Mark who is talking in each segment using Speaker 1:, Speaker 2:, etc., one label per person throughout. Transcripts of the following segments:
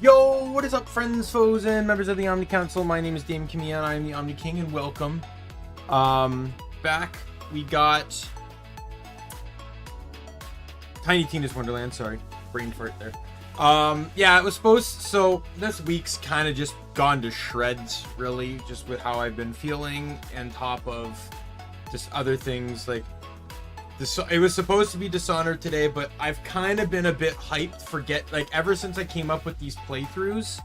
Speaker 1: Yo, what is up, friends, foes, and members of the Omni Council? My name is Daimien Kamiya and I'm the Omni King, and welcome. Back we got Tiny Tina's Wonderland. Sorry, brain fart there. Yeah, it was supposed. So this week's kind of just gone to shreds, really, just with how I've been feeling, and top of just other things like. It was supposed to be Dishonored today, but I've kind of been a bit hyped ever since I came up with these playthroughs,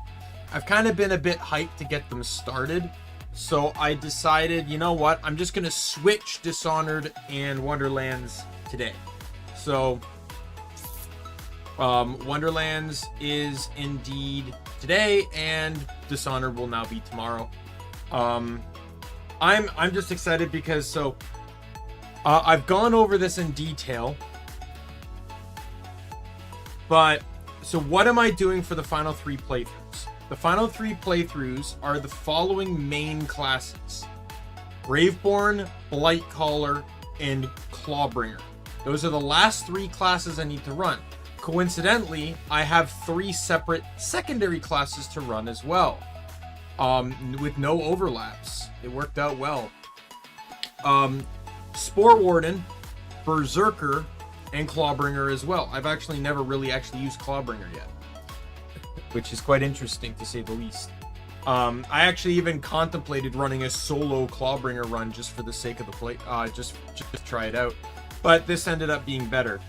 Speaker 1: I've kind of been a bit hyped to get them started. So I decided, you know what, I'm just going to switch Dishonored and Wonderlands today. So, Wonderlands is indeed today, and Dishonored will now be tomorrow. I'm just excited because, I've gone over this in detail, but so what am I doing for the final 3 playthroughs? The final 3 playthroughs are the following main classes: Graveborn, Blightcaller, and Clawbringer. Those are the last 3 classes I need to run. Coincidentally, I have 3 separate secondary classes to run as well, with no overlaps. It worked out well. Spore Warden, Berserker, and Clawbringer as well. I've actually never really used Clawbringer yet, which is quite interesting to say the least. I actually even contemplated running a solo Clawbringer run just for the sake of the play, just to try it out. But this ended up being better.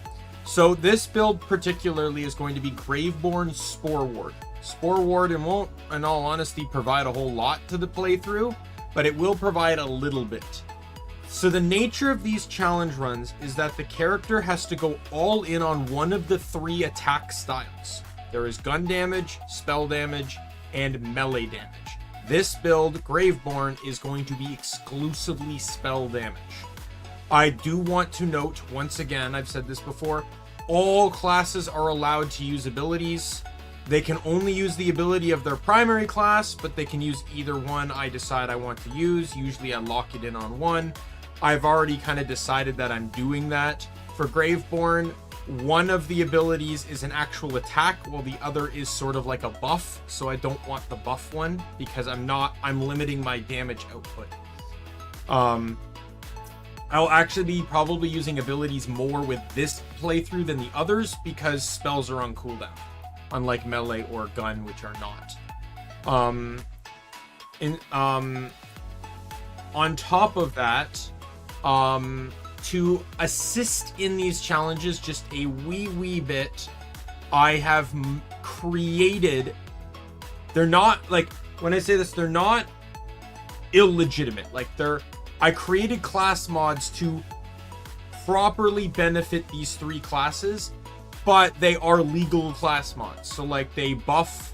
Speaker 1: So this build particularly is going to be Graveborn, Spore Ward. Spore Warden won't, in all honesty, provide a whole lot to the playthrough, but it will provide a little bit. So the nature of these challenge runs is that the character has to go all in on one of the 3 attack styles. There is gun damage, spell damage, and melee damage. This build, Graveborn, is going to be exclusively spell damage. I do want to note, once again, I've said this before, all classes are allowed to use abilities. They can only use the ability of their primary class, but they can use either one I decide I want to use. Usually I lock it in on one. I've already kind of decided that I'm doing that. For Graveborn, one of the abilities is an actual attack, while the other is sort of like a buff. So I don't want the buff one because I'm limiting my damage output. I'll actually be probably using abilities more with this playthrough than the others because spells are on cooldown, unlike melee or gun, which are not. On top of that, to assist in these challenges just a wee bit, I have created, they're not, like, when I say this, they're not illegitimate, like, I created class mods to properly benefit these 3 classes, but they are legal class mods. So, like, they buff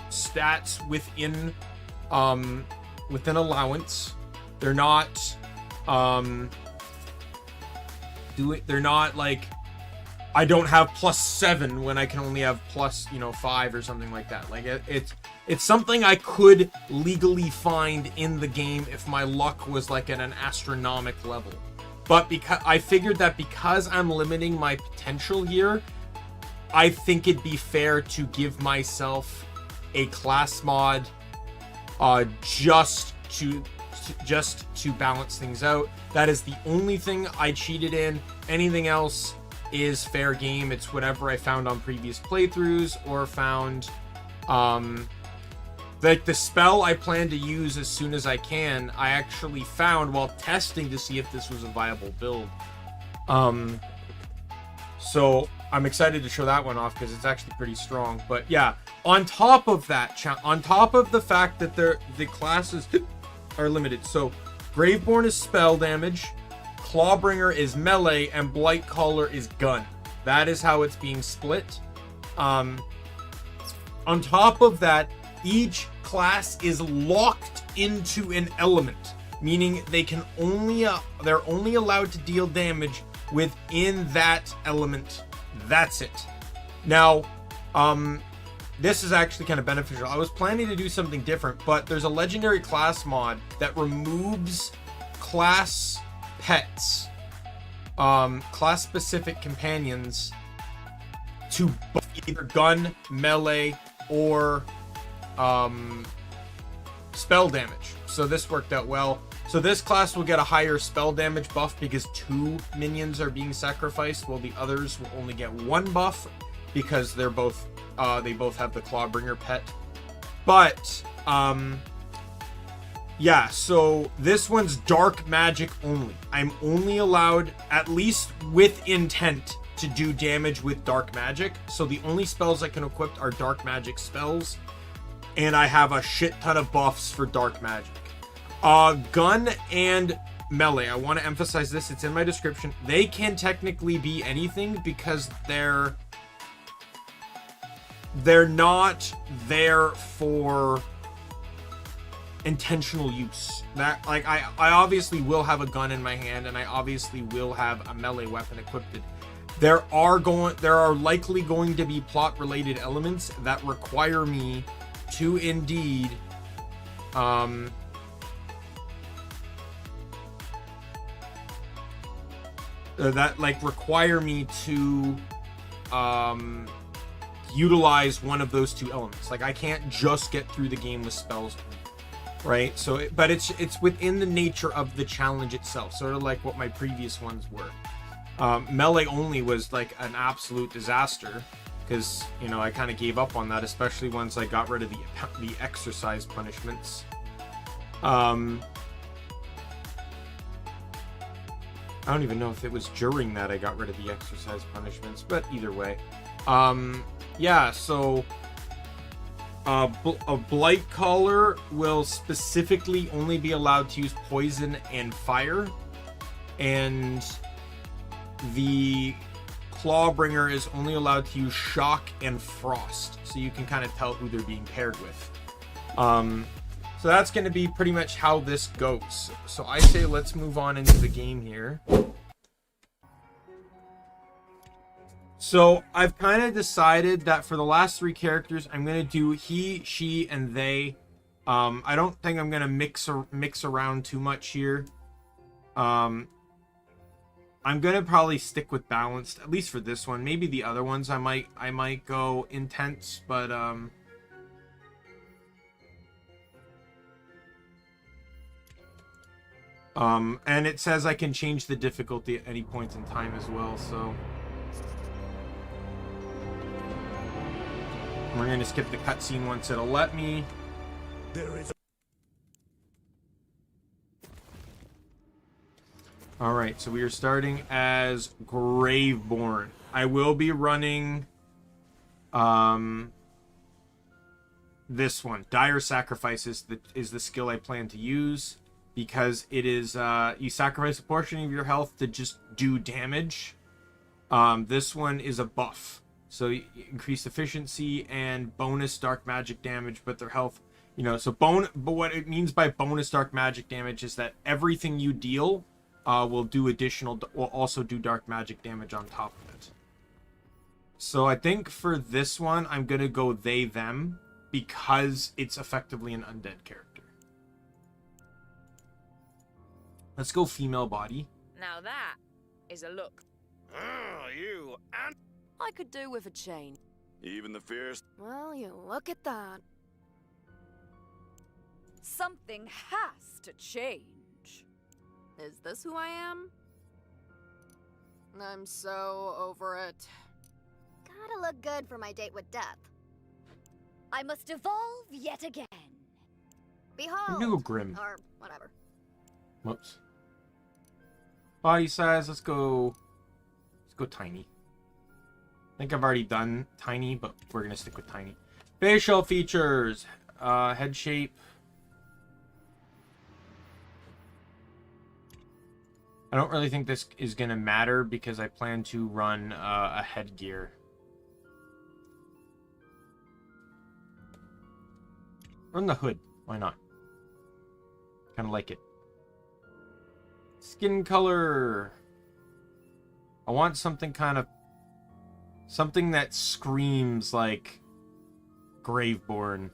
Speaker 1: stats within allowance. They're not they're not like, I don't have +7 when I can only have +5 or something like that. Like, it's something I could legally find in the game if my luck was like at an astronomical level. But because I figured that because I'm limiting my potential here, I think it'd be fair to give myself a class mod just to balance things out. That is the only thing I cheated in. Anything else is fair game. It's whatever I found on previous playthroughs or found, like the spell I plan to use as soon as I can, I actually found while testing to see if this was a viable build. So I'm excited to show that one off because it's actually pretty strong. But yeah, on top of that, on top of the fact that the classes are limited. So Graveborn is spell damage, Clawbringer is melee, and Blightcaller is gun. That is how it's being split. On top of that, each class is locked into an element, meaning they're only allowed to deal damage within that element. That's it. Now, this is actually kind of beneficial. I was planning to do something different, but there's a legendary class mod that removes class pets, class specific companions to buff either gun, melee, or spell damage. So this worked out well. So this class will get a higher spell damage buff because 2 minions are being sacrificed, while the others will only get 1 buff because they're both they both have the Clawbringer pet. But yeah, so this one's dark magic only. I'm only allowed, at least with intent, to do damage with dark magic. So the only spells I can equip are dark magic spells, and I have a shit ton of buffs for dark magic. Gun and melee, I want to emphasize this, it's in my description. They can technically be anything because they're not there for intentional use. That, like, I obviously will have a gun in my hand, and I obviously will have a melee weapon equipped. There are likely going to be plot related elements that require me to indeed require me to utilize one of those 2 elements. Like, I can't just get through the game with spells, right? So but it's within the nature of the challenge itself, sort of like what my previous ones were. Melee only was like an absolute disaster because, you know, I kind of gave up on that, especially once I got rid of the exercise punishments. I don't even know if it was during that I got rid of the exercise punishments, but either way. Yeah, so a Blight Caller will specifically only be allowed to use poison and fire, and the Clawbringer is only allowed to use shock and frost, so you can kind of tell who they're being paired with. So that's going to be pretty much how this goes. So I say let's move on into the game here. So I've kind of decided that for the last 3 characters, I'm going to do he, she, and they. I don't think I'm going to mix around too much here. I'm going to probably stick with balanced, at least for this one. Maybe the other ones I might go intense, but and it says I can change the difficulty at any point in time as well, so we're going to skip the cutscene once it'll let me. Alright, so we are starting as Graveborn. I will be running this one. Dire Sacrifice is the skill I plan to use, because it is you sacrifice a portion of your health to just do damage. This one is a buff, so you increase efficiency and bonus dark magic damage, but their health, you know, so but what it means by bonus dark magic damage is that everything you deal will also do dark magic damage on top of it. So I think for this one I'm gonna go they them, because it's effectively an undead character. Let's go female body.
Speaker 2: Now that is a look.
Speaker 3: Oh, you and
Speaker 4: I could do with a change.
Speaker 3: even the fierce.
Speaker 4: Well, you look at that.
Speaker 2: Something has to change.
Speaker 4: Is this who I am? I'm so over it.
Speaker 5: Gotta look good for my date with death.
Speaker 2: I must evolve yet again.
Speaker 5: Behold.
Speaker 1: New Grim.
Speaker 5: Or whatever.
Speaker 1: Whoops. Body size, let's go tiny. I think I've already done tiny, but we're gonna stick with tiny. Facial features, head shape. I don't really think this is gonna matter because I plan to run a headgear. Run the hood, why not? Kind of like it. Skin color. I want something that screams like Graveborn.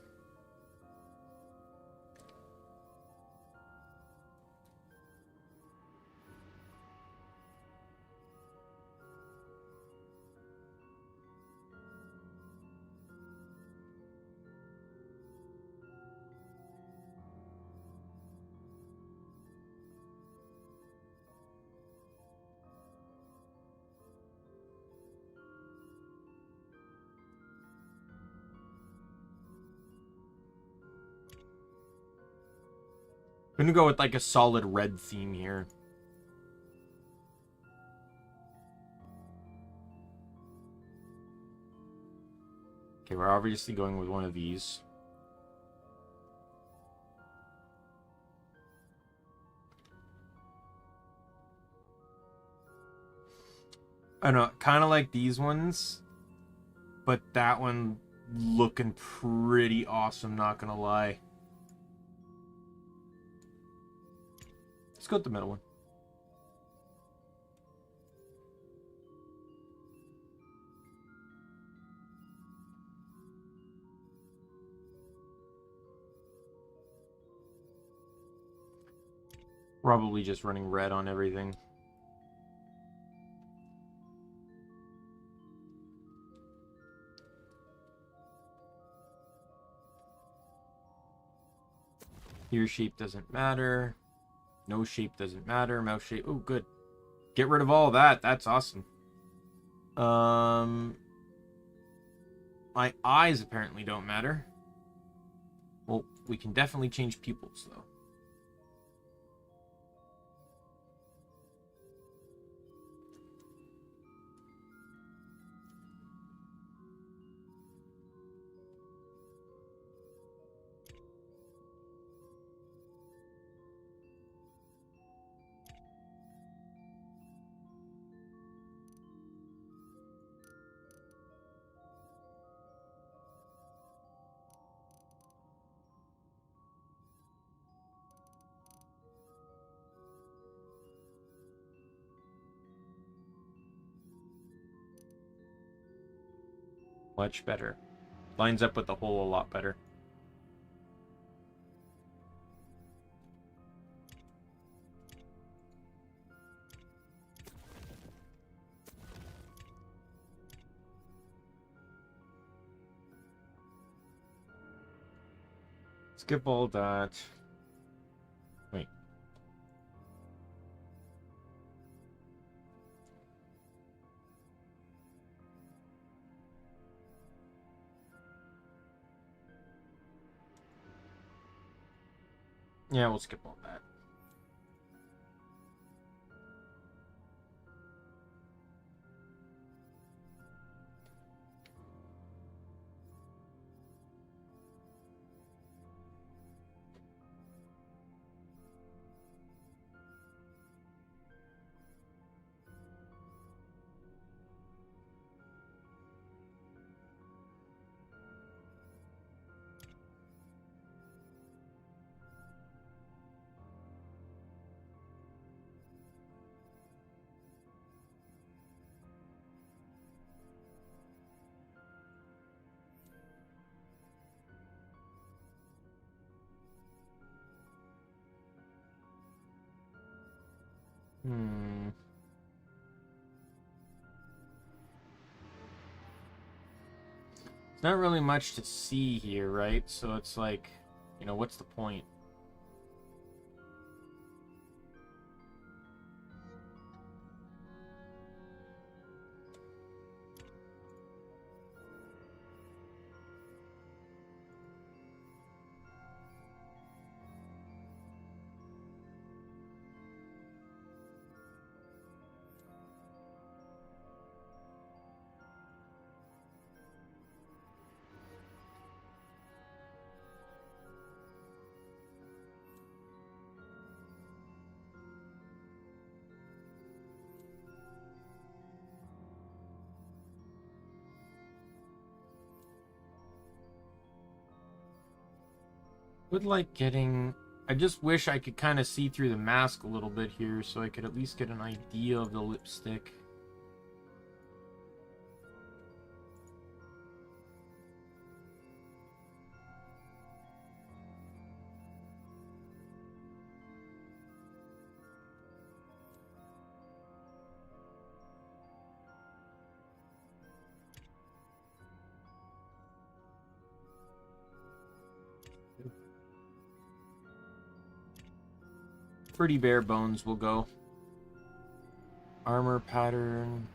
Speaker 1: gonna go with like a solid red theme here. Okay, we're obviously going with one of these. I don't know, kind of like these ones, but that one looking pretty awesome, not gonna lie. Let's go with the middle one. Probably just running red on everything. Ear shape doesn't matter. Nose shape doesn't matter. Mouth shape. Oh, good. Get rid of all that. That's awesome. My eyes apparently don't matter. Well, we can definitely change pupils, though. Much better. Lines up with the whole a lot better. Skip all that. Wait. Yeah, we'll skip all that. It's not really much to see here, right? So it's like, you know, what's the point? Would like getting... I just wish I could kind of see through the mask a little bit here so I could at least get an idea of the lipstick. Pretty bare bones will go. Armor pattern.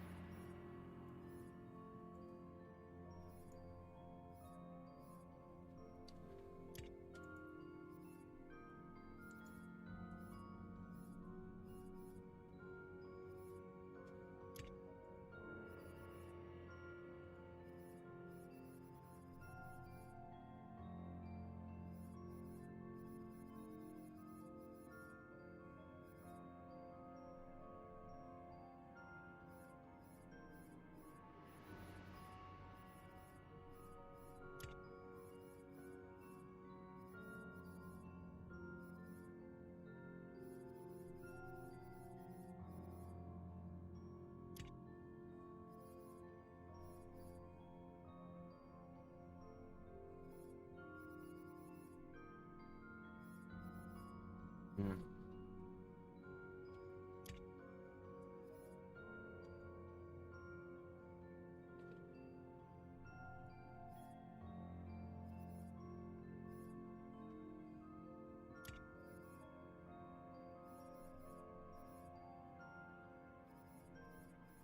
Speaker 1: Hmm.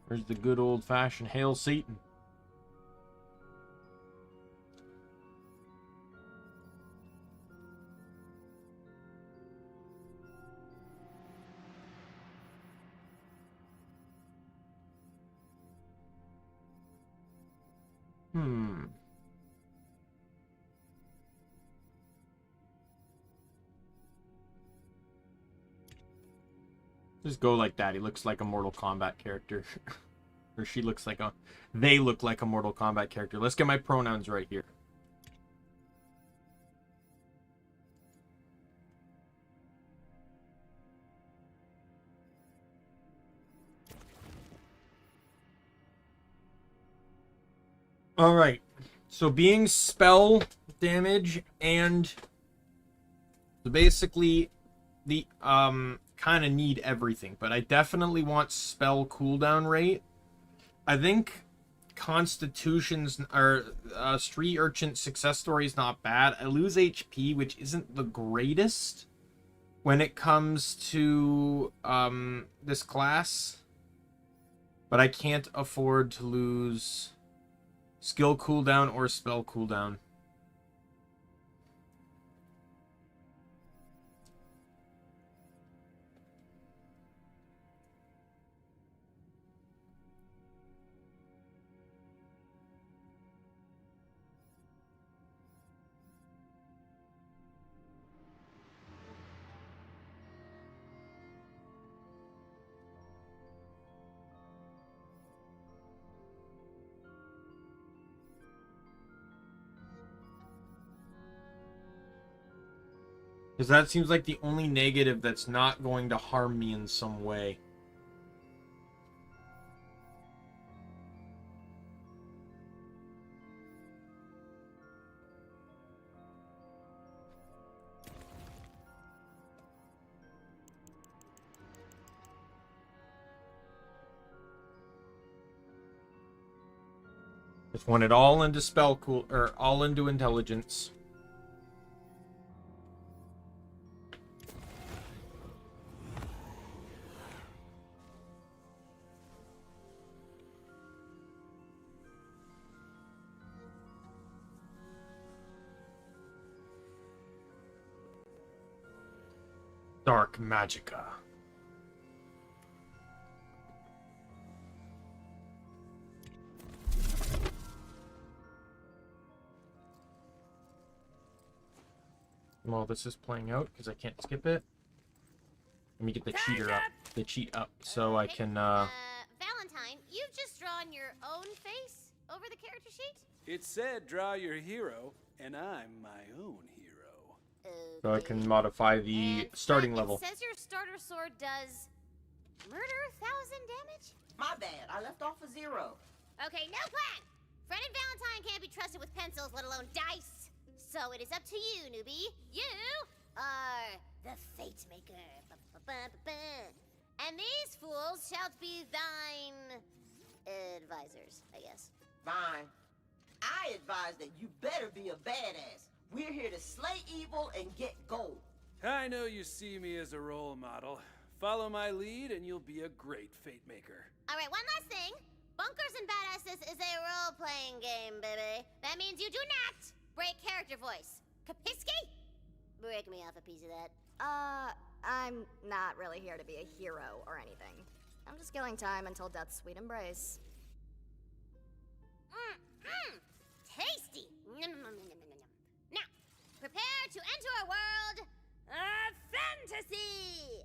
Speaker 1: There's the good old-fashioned Hail Satan. Just go like that. He looks like a Mortal Kombat character. Or she looks like a... They look like a Mortal Kombat character. Let's get my pronouns right here. Alright. So being spell damage and... So basically, the... kind of need everything, but I definitely want spell cooldown rate. I think Constitution's or Street Urchin success story is not bad. I lose HP, which isn't the greatest when it comes to this class, but I can't afford to lose skill cooldown or spell cooldown. Because that seems like the only negative that's not going to harm me in some way. Just want it all into spell cool, or all into intelligence. Dark Magicka. While this is playing out, because I can't skip it, let me get the cheater up. The cheat up, so I can,
Speaker 6: Valentine, you've just drawn your own face over the character sheet?
Speaker 7: It said draw your hero, and I'm my own hero.
Speaker 1: So I can modify the starting level.
Speaker 6: It says your starter sword does murder 1,000 damage?
Speaker 8: My bad, I left off a 0.
Speaker 6: Okay, no plan! Fred and Valentine can't be trusted with pencils, let alone dice. So it is up to you, newbie. You are the Fate Maker. And these fools shall be thine advisors, I guess.
Speaker 8: Fine. I advise that you better be a badass. We're here to slay evil and get gold.
Speaker 7: I know you see me as a role model. Follow my lead and you'll be a great fate maker.
Speaker 6: Alright, one last thing. Bunkers and Badasses is a role-playing game, baby. That means you do not break character voice. Kapiski? Break me off a piece of that.
Speaker 5: I'm not really here to be a hero or anything. I'm just killing time until death's sweet embrace.
Speaker 6: Tasty! Nom, nom, nom, nom, nom, nom. Now, prepare to enter a world of fantasy!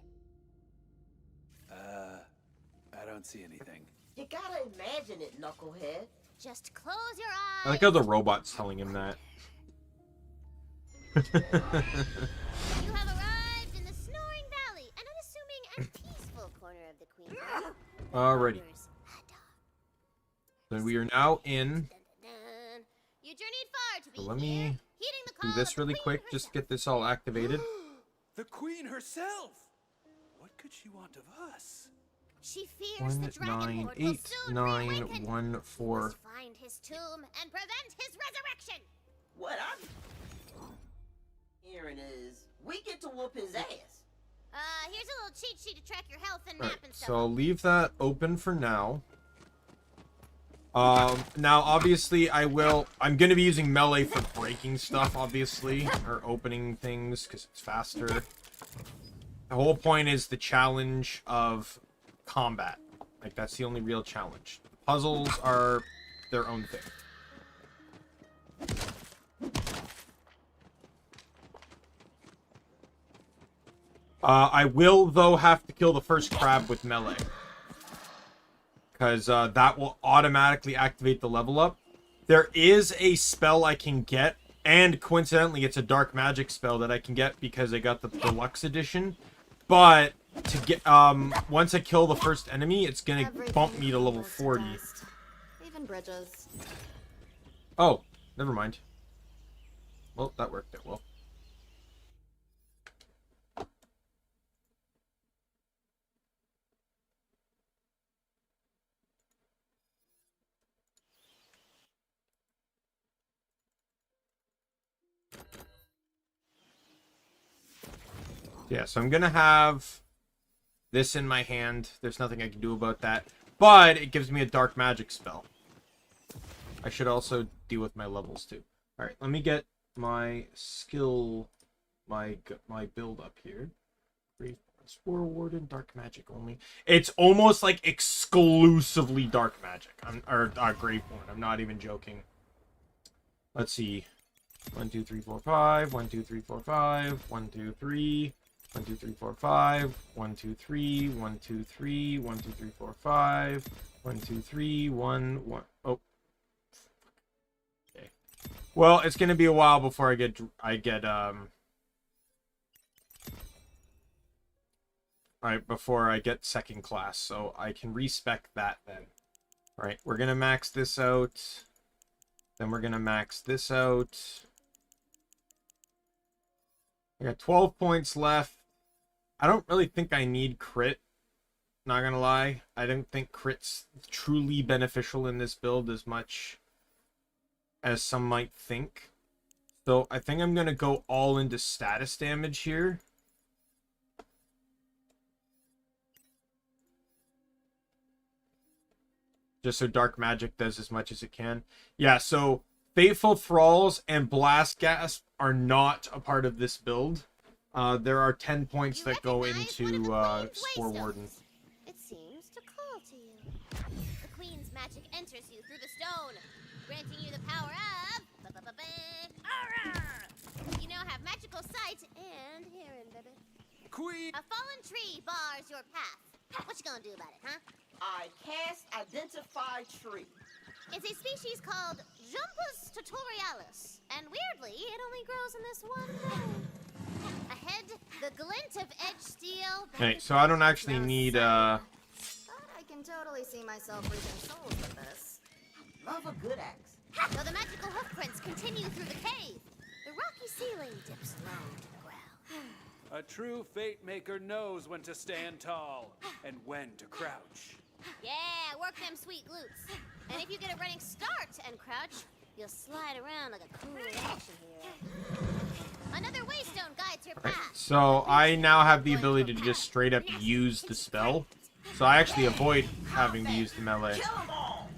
Speaker 7: I don't see anything.
Speaker 8: You gotta imagine it, knucklehead.
Speaker 6: Just close your eyes.
Speaker 1: I like how the robot's telling him that.
Speaker 6: You have arrived in the Snoring Valley, an unassuming and peaceful corner of the Queen.
Speaker 1: Alrighty. So we are now in.
Speaker 6: You journeyed far to be
Speaker 1: So let
Speaker 6: here,
Speaker 1: me
Speaker 6: heeding the
Speaker 1: do
Speaker 6: call
Speaker 1: this
Speaker 6: of the
Speaker 1: really
Speaker 6: Queen
Speaker 1: quick. Just
Speaker 6: herself.
Speaker 1: get this all activated.
Speaker 7: The queen herself! What could she want of us?
Speaker 6: She fears the Dragon Lord will
Speaker 1: 198
Speaker 6: soon reawaken.
Speaker 1: 914.
Speaker 6: Must find his tomb and prevent his resurrection.
Speaker 8: What I'm hearing is we get to whoop his ass.
Speaker 6: Here's a little cheat sheet to track your health and
Speaker 1: All
Speaker 6: nap
Speaker 1: right,
Speaker 6: and stuff.
Speaker 1: so I'll leave that open for now. Now obviously I'm gonna be using melee for breaking stuff, obviously, or opening things because it's faster. The whole point is the challenge of combat. Like, that's the only real challenge. Puzzles are their own thing. I will, though, have to kill the first crab with melee. Because that will automatically activate the level up. There is a spell I can get, and coincidentally, it's a dark magic spell that I can get because I got the deluxe edition. But to get once I kill the first enemy, it's gonna bump me to level 40.
Speaker 4: Even bridges.
Speaker 1: Oh, never mind. Well, that worked out well. Yeah, so I'm gonna have this in my hand. There's nothing I can do about that. But it gives me a dark magic spell. I should also deal with my levels too. Alright, let me get my skill, my build up here. Graveborn, Spore Warden, dark magic only. It's almost like exclusively dark magic. Graveborn. I'm not even joking. Let's see. 1, 2, 3, 4, 5. 1, 2, 3, 4, 5. 1, 2, 3. 1, 2, 3, 4, 5. 1, 2, 3. 1, 2, 3. 1, 2, 3, 4, 5. 1, 2, 3. 1, 1. Oh. Okay. Well, it's gonna be a while before I get Alright, before I get second class, so I can respec that then. Alright, we're gonna max this out. Then we're gonna max this out. I got 12 points left. I don't really think I need crit. Not gonna lie. I don't think crit's truly beneficial in this build as much as some might think. So I think I'm gonna go all into status damage here. Just so dark magic does as much as it can. Yeah, so Fateful Thralls and Blast Gasp are not a part of this build. There are 10 points that go into Spore Warden.
Speaker 6: It seems to call to you. The queen's magic enters you through the stone, granting you the power of... You now have magical sight and hearing, baby.
Speaker 7: Queen!
Speaker 6: A fallen tree bars your path. What you gonna do about it, huh?
Speaker 8: I cast Identify Tree.
Speaker 6: It's a species called Jumpus tutorialis, and weirdly, it only grows in this one way. Ahead, the glint of edge steel.
Speaker 1: Okay, so I don't actually need
Speaker 5: But I can totally see myself reaching souls with this.
Speaker 8: Love a good axe.
Speaker 6: Though the magical hoofprints continue through the cave, the rocky ceiling dips low to the ground.
Speaker 7: A true fate maker knows when to stand tall and when to crouch.
Speaker 6: Yeah, work them sweet glutes. And if you get a running start and crouch, you'll slide around like a cool action hero. Another waystone guides your path.
Speaker 1: So I now have the ability to just straight up use the spell. So I actually avoid having to use the melee.
Speaker 8: Kill 'em all.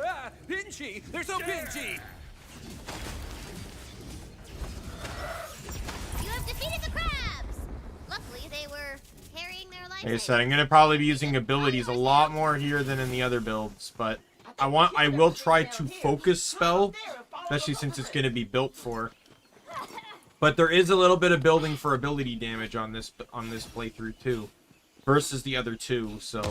Speaker 7: Ah! Pinchy! They're so pinchy!
Speaker 6: You have defeated the crabs! Luckily, they were carrying their life.
Speaker 1: Like I said, I'm gonna probably be using abilities a lot more here than in the other builds, but I will try to focus spell, especially since it's gonna be built for. But there is a little bit of building for ability damage on this playthrough too, versus the other two. So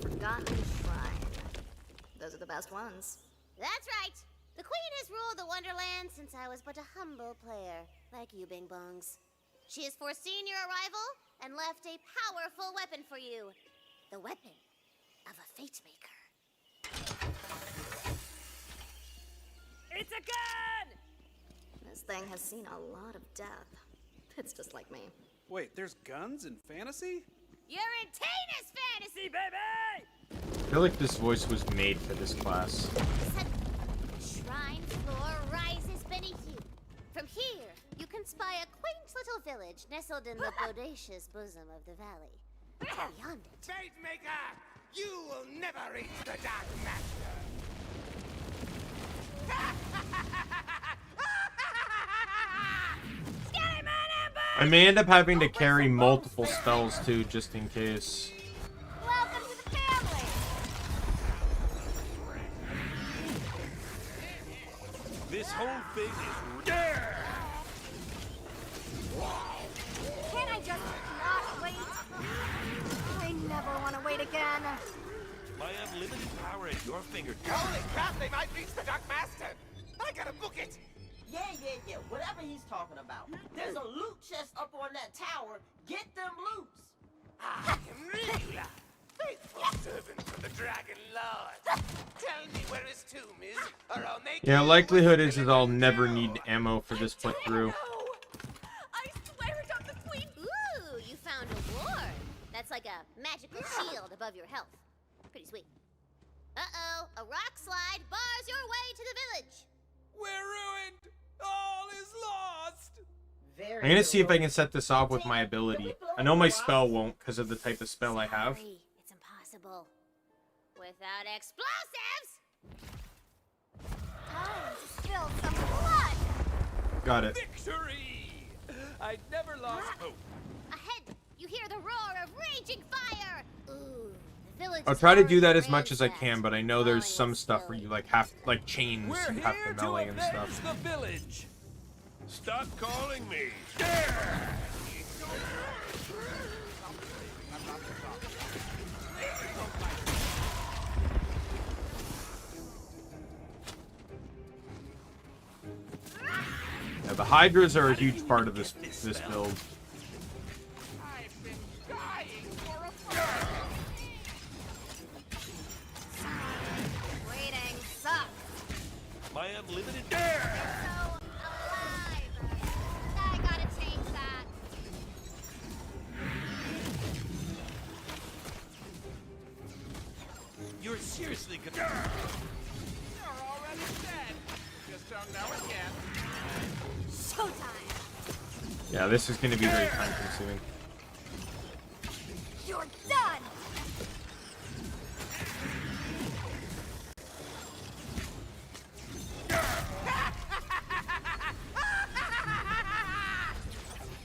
Speaker 5: Forgotten Shrine. Those are the best ones.
Speaker 6: That's right. The queen has ruled the Wonderlands since I was but a humble player, like you bing bongs. She has foreseen your arrival and left a powerful weapon for you. The weapon of a fate maker.
Speaker 2: It's a gun!
Speaker 5: This thing has seen a lot of death. It's just like me.
Speaker 7: Wait, there's guns in fantasy?
Speaker 6: You're in Tina's fantasy, baby!
Speaker 1: I feel like this voice was made for this class.
Speaker 6: Suddenly, the shrine floor rises beneath you. From here, you can spy a quaint little village nestled in the bodacious bosom of the valley. Beyond it,
Speaker 3: Fate Maker, you will never reach the Dark Master.
Speaker 1: I may end up having to carry multiple spells too, just in case.
Speaker 6: welcome to the family!
Speaker 3: This whole thing is
Speaker 5: Can't I just not wait? I never want to wait again.
Speaker 3: my unlimited power at your fingertips. Holy crap, they might reach the Dark Master. I gotta book it.
Speaker 8: Yeah. Whatever he's talking about. There's a loot chest up on that tower. Get them loots.
Speaker 3: I can read you, faithful servant of the Dragon Lord. Tell me where his tomb is, or I'll make
Speaker 1: Yeah,
Speaker 3: you
Speaker 1: likelihood
Speaker 3: what's
Speaker 1: is
Speaker 3: gonna
Speaker 1: I'll never
Speaker 3: do.
Speaker 1: need ammo for this put through.
Speaker 2: I swear it on the queen!
Speaker 6: Ooh, you found a ward. That's like a magical shield above your health. Pretty sweet. Uh-oh, a rock slide bars your way to the village.
Speaker 7: We're ruined! All is lost!
Speaker 8: Very
Speaker 1: I'm gonna see if I
Speaker 8: good.
Speaker 1: can set this off with my ability. I know my spell won't because of the type of spell I have.
Speaker 6: Sorry, it's impossible. Without explosives!
Speaker 5: Time to spill some blood.
Speaker 1: Got it.
Speaker 7: Victory! I never lost hope.
Speaker 6: Ahead, you hear the roar of raging fire! Ooh, the village
Speaker 1: I'll
Speaker 6: is
Speaker 1: try to
Speaker 6: already
Speaker 1: do that as much as I
Speaker 6: ransacked.
Speaker 1: can, but I know there's
Speaker 6: Falling
Speaker 1: some
Speaker 6: is
Speaker 1: stuff where
Speaker 6: filling.
Speaker 1: you like have like chains
Speaker 7: We're
Speaker 1: you have
Speaker 7: here
Speaker 1: to
Speaker 7: to
Speaker 1: melee and
Speaker 7: avenge
Speaker 1: stuff.
Speaker 7: the village!
Speaker 3: Stop calling me.
Speaker 1: Yeah, the Hydras are a huge part of this build.
Speaker 3: I've been dying for a
Speaker 5: Waiting sucks.
Speaker 3: My unlimited
Speaker 5: So alive. I gotta change that.
Speaker 3: You're seriously You're already dead. Just don't know it yet.
Speaker 5: Showtime.
Speaker 1: Yeah, this is going to be very time consuming.
Speaker 5: You're done.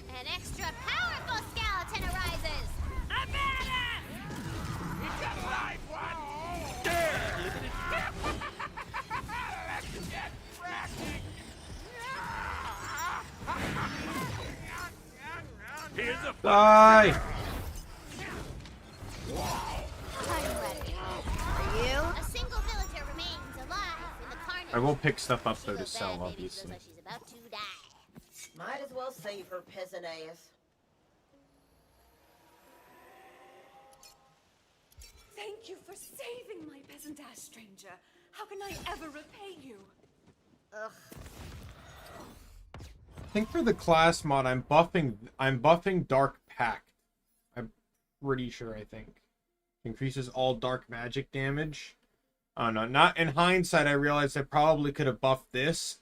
Speaker 6: An extra powerful skeleton arises! A badass!
Speaker 3: It's a live one. Let's get cracking. Here's a
Speaker 1: Die!
Speaker 5: I'm ready. Are you?
Speaker 6: A single villager remains alive in the carnage.
Speaker 1: I will pick stuff up
Speaker 6: She
Speaker 1: though to
Speaker 6: looks
Speaker 1: sell,
Speaker 6: bad, maybe she
Speaker 1: obviously.
Speaker 6: looks like she's about to die.
Speaker 8: Might as well save her peasant ass.
Speaker 2: Thank you for saving my peasant ass, stranger. How can I ever repay you?
Speaker 5: Ugh.
Speaker 1: I think for the class mod, I'm buffing Dark Pact. I'm pretty sure. I think increases all dark magic damage. Oh no, not in hindsight. I realized I probably could have buffed this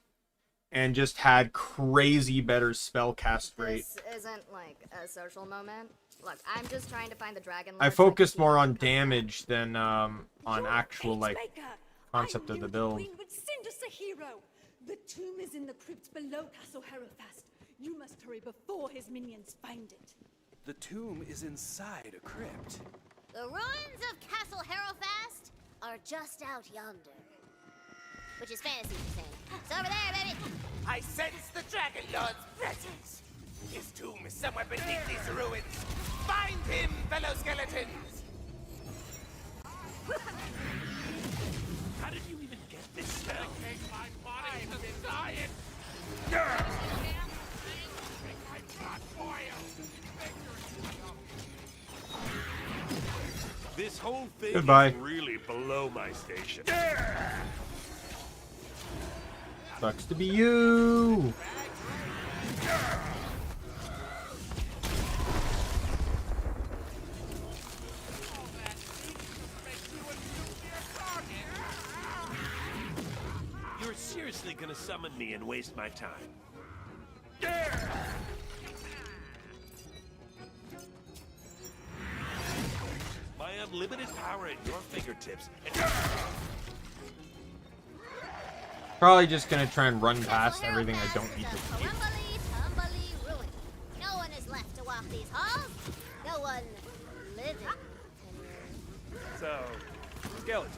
Speaker 1: and just had crazy better spell cast rate.
Speaker 5: This isn't like a social moment. Look, I'm just trying to find the dragon.
Speaker 1: I
Speaker 5: lord so
Speaker 1: focused
Speaker 5: can
Speaker 1: more
Speaker 5: keep
Speaker 1: on
Speaker 5: him coming.
Speaker 1: damage than on
Speaker 2: You're
Speaker 1: actual like
Speaker 2: Peacemaker.
Speaker 1: concept
Speaker 2: I
Speaker 1: of the
Speaker 2: knew
Speaker 1: build.
Speaker 2: The queen would send us a hero. The tomb is in the crypt below Castle Herofast. You must hurry before his minions find it.
Speaker 7: The tomb is inside a crypt.
Speaker 6: The ruins of Castle Herofast are just out yonder. Which is fantasy, you're saying. It's over there, baby!
Speaker 3: I sense the Dragon Lord's presence. His tomb is somewhere beneath these ruins. Find him, fellow skeletons. How did you even get this spell? My body to the diet.
Speaker 9: This whole thing
Speaker 1: Goodbye.
Speaker 9: is really below my station.
Speaker 1: Sucks to be you.
Speaker 9: You're seriously gonna summon me and waste my time? My unlimited power at your fingertips.
Speaker 1: Probably just gonna try and run past everything I don't need to keep.
Speaker 6: Tumbly ruin. No one is left to walk these halls. No one living.
Speaker 7: So, skeleton.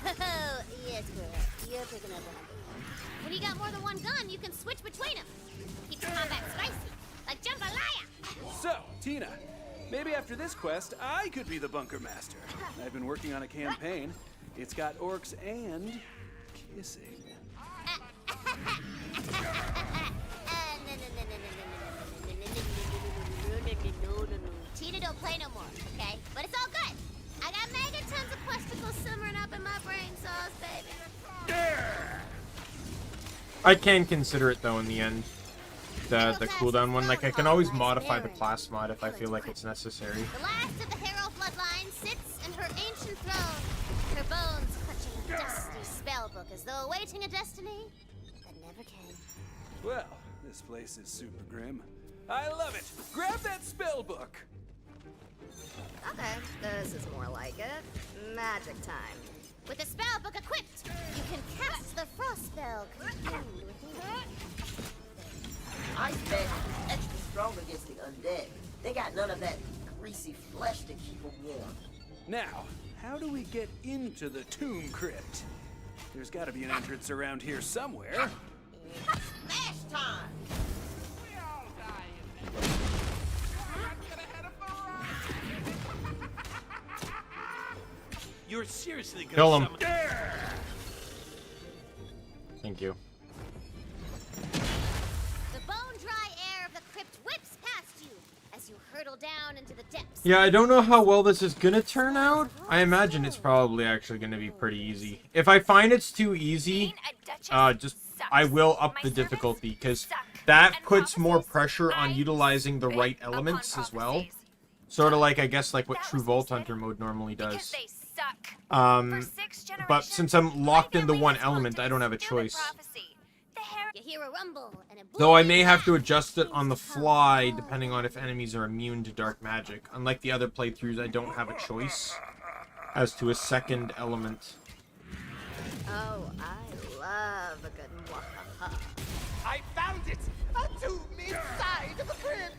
Speaker 6: Oh, yes, girl. You're picking up on it. When you got more than one gun, you can switch between them. Keep the combat spicy, like jambalaya.
Speaker 7: So, Tina, maybe after this quest, I could be the bunker master. I've been working on a campaign. It's got orcs and kissing.
Speaker 6: Tina don't play no more, okay? But it's all good. I got mega tons of questicles simmering up in my brain sauce, baby.
Speaker 1: I can consider it though in the end. The cooldown one, like I can always modify the class mod if I feel like it's necessary.
Speaker 6: The last of the Harrow bloodline sits in her ancient throne, her bones clutching a dusty spellbook as though awaiting a destiny that never came.
Speaker 7: Well, this place is super grim. I love it. Grab that spell book.
Speaker 5: Okay, this is more like it. Magic time.
Speaker 6: With the spellbook equipped, you can cast the frost spell contained within.
Speaker 8: Ice Badge is extra strong against the undead. They got none of that greasy flesh to keep them warm.
Speaker 7: Now, how do we get into the tomb crypt? There's got to be an entrance around here somewhere.
Speaker 8: Smash time!
Speaker 3: We all die in there. I could have had a variety.
Speaker 9: You're seriously gonna
Speaker 1: Kill him.
Speaker 9: summon...
Speaker 1: Thank you.
Speaker 6: The bone-dry air of the crypt whips past you as you hurtle down into the depths.
Speaker 1: Yeah, I don't know how well this is gonna turn out. I imagine it's probably actually gonna be pretty easy. If I find it's too easy, I will up the difficulty because that puts more pressure on utilizing the right elements as well. Sort of like, I guess, like what True Vault Hunter mode normally does. But since I'm locked into one element, I don't have a choice.
Speaker 6: You hear a rumble and a
Speaker 1: Though I may have to adjust it on the fly depending on if enemies are immune to dark magic. Unlike the other playthroughs, I don't have a choice as to a second element.
Speaker 5: Oh, I love a good mwahaha.
Speaker 3: I found it! A tomb inside of a crypt!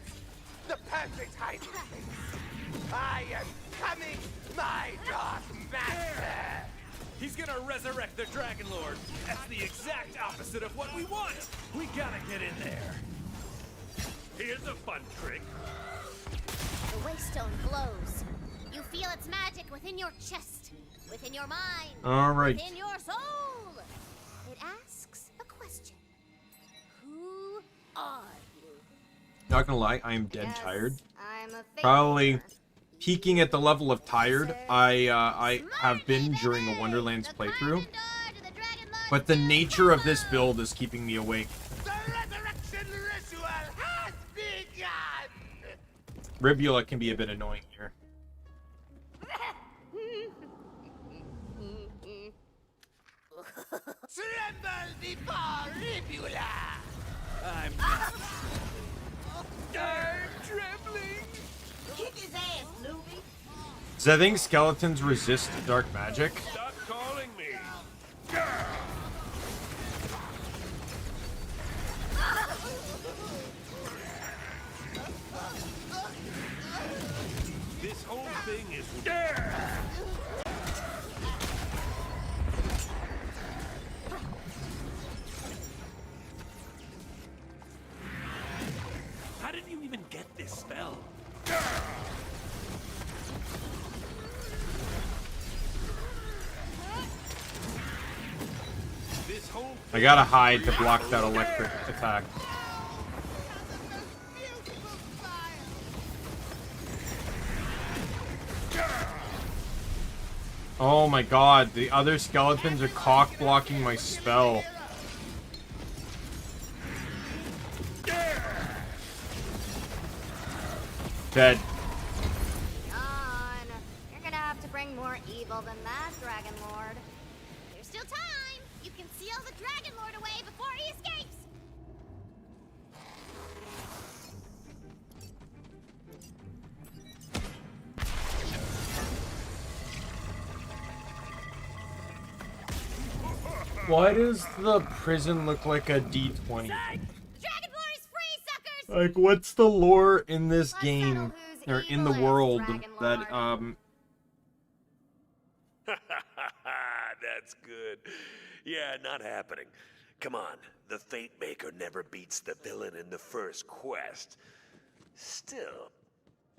Speaker 3: The perfect hiding place! I am coming, my Dark Master!
Speaker 7: He's gonna resurrect the Dragon Lord. That's the exact opposite of what we want. We gotta get in there.
Speaker 9: Here's a fun trick.
Speaker 6: The waystone glows. You feel its magic within your chest, within your mind,
Speaker 1: Alright.
Speaker 6: within your soul. It asks a question. Who are you?
Speaker 1: Not gonna lie, I am dead
Speaker 5: Yes,
Speaker 1: tired.
Speaker 5: I'm a
Speaker 1: Probably
Speaker 5: failure.
Speaker 1: peaking at the level of tired I have been during a Wonderlands playthrough. But the nature of this build is keeping me awake.
Speaker 3: The resurrection ritual has begun!
Speaker 1: Ribula can be a bit annoying here.
Speaker 3: Tremble before Ribula!
Speaker 7: I'm trembling.
Speaker 8: Kick his ass, newbie!
Speaker 1: Does I think skeletons resist dark magic?
Speaker 9: Stop calling me. This whole thing is... How did you even get this spell? This whole
Speaker 1: I gotta hide to block that electric attack. Oh my god, the other skeletons are cock blocking my spell. Dead.
Speaker 5: On. You're gonna have to bring more evil than that, Dragon Lord.
Speaker 6: There's still time. You can seal the Dragon Lord away before he escapes.
Speaker 1: Why does the prison look like a D20?
Speaker 6: The Dragon Lord is free, suckers!
Speaker 1: Like, what's the lore in this
Speaker 5: Let's
Speaker 1: game,
Speaker 5: settle who's
Speaker 1: or in the
Speaker 5: evilest,
Speaker 1: world,
Speaker 5: Dragon
Speaker 1: that,
Speaker 5: Lord.
Speaker 9: That's good. Yeah, not happening. Come on, the Fate Maker never beats the villain in the first quest. Still,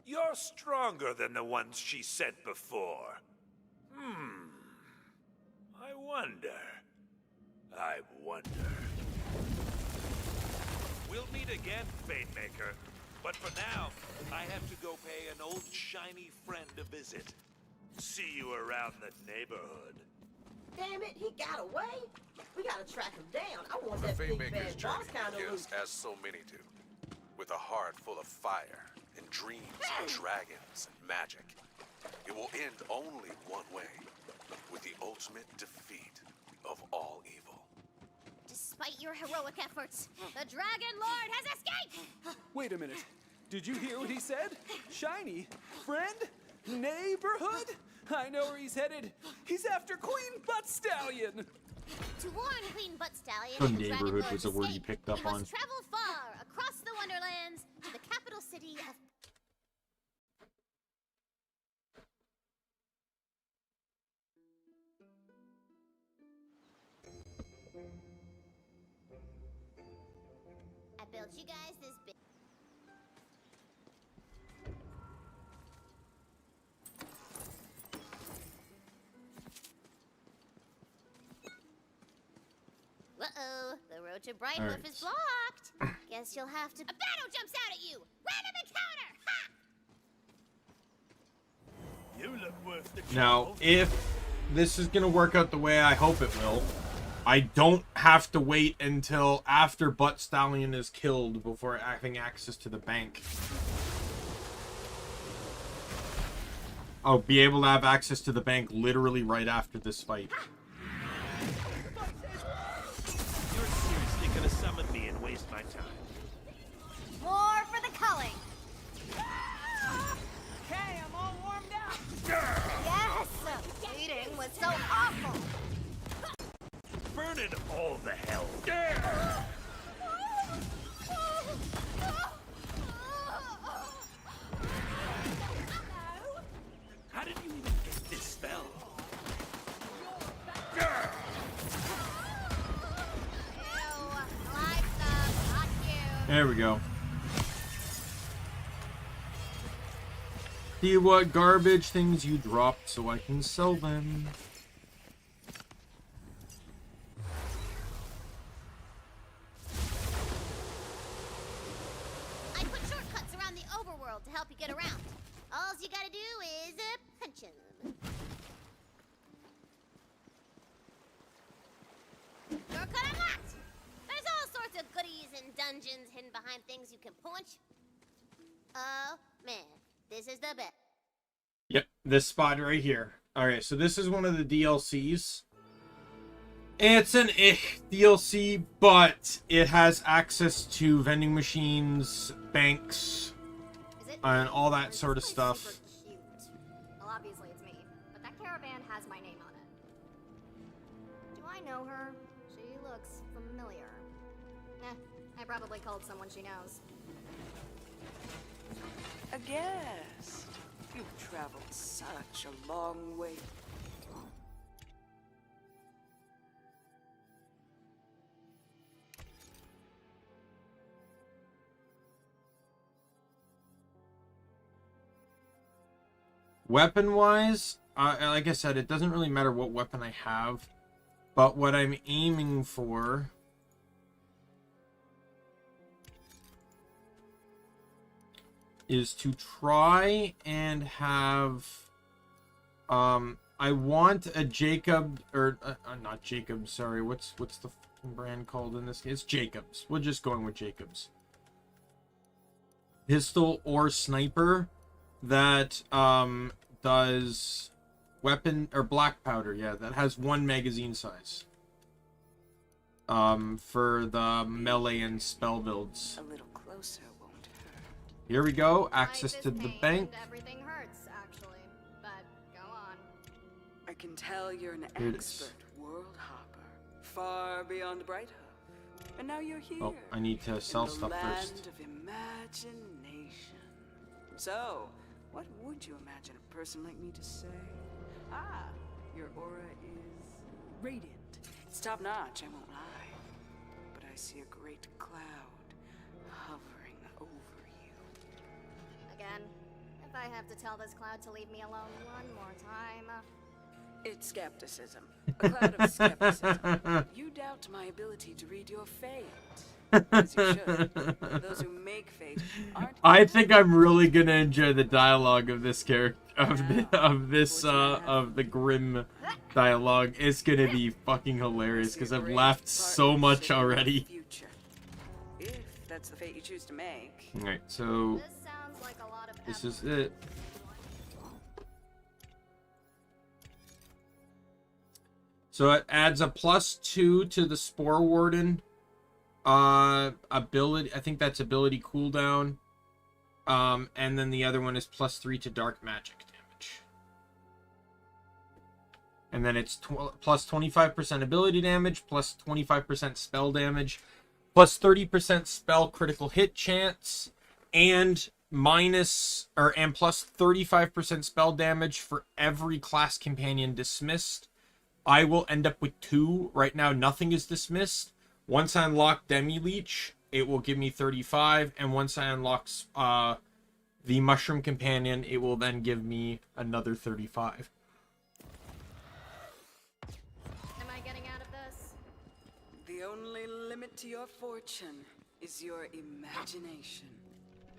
Speaker 9: you're stronger than the ones she sent before. I wonder. We'll meet again, Fate Maker. But for now, I have to go pay an old shiny friend a visit. See you around the neighborhood.
Speaker 8: Damn it, he got away? We gotta track him down. I want
Speaker 10: The
Speaker 8: that big
Speaker 10: Fate-Maker's
Speaker 8: bad boss
Speaker 10: journey
Speaker 8: kind of
Speaker 10: begins
Speaker 8: loot.
Speaker 10: as so many do, with a heart full of fire and dreams of dragons and magic. It will end only one way, with the ultimate defeat of all evil.
Speaker 6: Despite your heroic efforts, the Dragon Lord has escaped!
Speaker 7: Wait a minute. Did you hear what he said? Shiny? Friend? Neighborhood? I know where he's headed. He's after Queen Butt Stallion.
Speaker 6: To warn Queen Butt Stallion
Speaker 1: The
Speaker 6: of the Dragon
Speaker 1: neighborhood
Speaker 6: Lord's
Speaker 1: was a word he
Speaker 6: escape,
Speaker 1: picked up
Speaker 6: we must
Speaker 1: on.
Speaker 6: travel far across the Wonderlands to the capital city of... I built you guys this big... Uh-oh, the road to Bright Hoof is blocked. Guess you'll have to... A battle jumps out at you! Random encounter! Ha!
Speaker 9: You look worth the
Speaker 1: Now, if this is gonna work out the way I hope it will, I don't have to wait until after Butt Stallion is killed before having access to the bank. I'll be able to have access to the bank literally right after this fight.
Speaker 9: You're seriously gonna summon me and waste my time?
Speaker 5: More for the culling.
Speaker 3: Okay, I'm all warmed up.
Speaker 5: Yes! Eating was so awful.
Speaker 9: Burn it all the hell. How did you even get this spell?
Speaker 5: Ew. Live stuff, not cute.
Speaker 1: There we go. See what garbage things you dropped so I can sell them.
Speaker 6: I put shortcuts around the overworld to help you get around. All you gotta do is punch 'em. Shortcut unlocked! There's all sorts of goodies and dungeons hidden behind things you can punch. Oh, man. This is the best.
Speaker 1: Yep, this spot right here. Alright, so this is one of the DLCs. It's an DLC, but it has access to vending machines, banks,
Speaker 5: Is it?
Speaker 1: and all that
Speaker 5: This
Speaker 1: sort of
Speaker 5: place
Speaker 1: stuff.
Speaker 5: super cute. Well, obviously it's me, but that caravan has my name on it. Do I know her? She looks familiar. I probably called someone she knows.
Speaker 11: A guest. You've traveled such a long way.
Speaker 1: Weapon-wise, like I said, it doesn't really matter what weapon I have, but what I'm aiming for is to try and have I want a Jacob, or not Jacob, sorry. What's the fucking brand called in this case? It's Jacobs. We're just going with Jacobs. Pistol or sniper that does weapon or black powder, yeah, that has 1 magazine size. For the melee and spell builds.
Speaker 11: A little closer won't hurt.
Speaker 1: Here we go. Access to the bank.
Speaker 5: Everything hurts, actually. But go on.
Speaker 11: I can tell you're an
Speaker 1: Here it
Speaker 11: expert world hopper, far beyond Brighthoof. And now you're here.
Speaker 1: Oh, I need to sell stuff
Speaker 11: land
Speaker 1: first.
Speaker 11: of imagination. So, what would you imagine a person like me to say? Ah, your aura is radiant. It's top notch, I won't lie. But I see a great cloud hovering over you.
Speaker 5: Again, if I have to tell this cloud to leave me alone one more time.
Speaker 11: It's skepticism. A cloud of skepticism. You doubt my ability to read your fate. As you should. Those who make fate aren't.
Speaker 1: I think I'm really gonna enjoy the dialogue of this character, of the grim dialogue. It's gonna be fucking hilarious because I've laughed so much already.
Speaker 11: Future. If that's the fate you choose to make.
Speaker 1: All right, so
Speaker 5: This sounds like a lot of
Speaker 1: this is it. So it adds a +2 to the Spore Warden ability. I think that's ability cooldown. And then the other one is +3 to dark magic damage. And then it's plus 25% ability damage, plus 25% spell damage, plus 30% spell critical hit chance, and plus 35% spell damage for every class companion dismissed. I will end up with 2. Right now, nothing is dismissed. Once I unlock Demi Leech, it will give me 35. And once I unlock the Mushroom Companion, it will then give me another 35.
Speaker 5: Am I getting out of this?
Speaker 11: The only limit to your fortune is your imagination.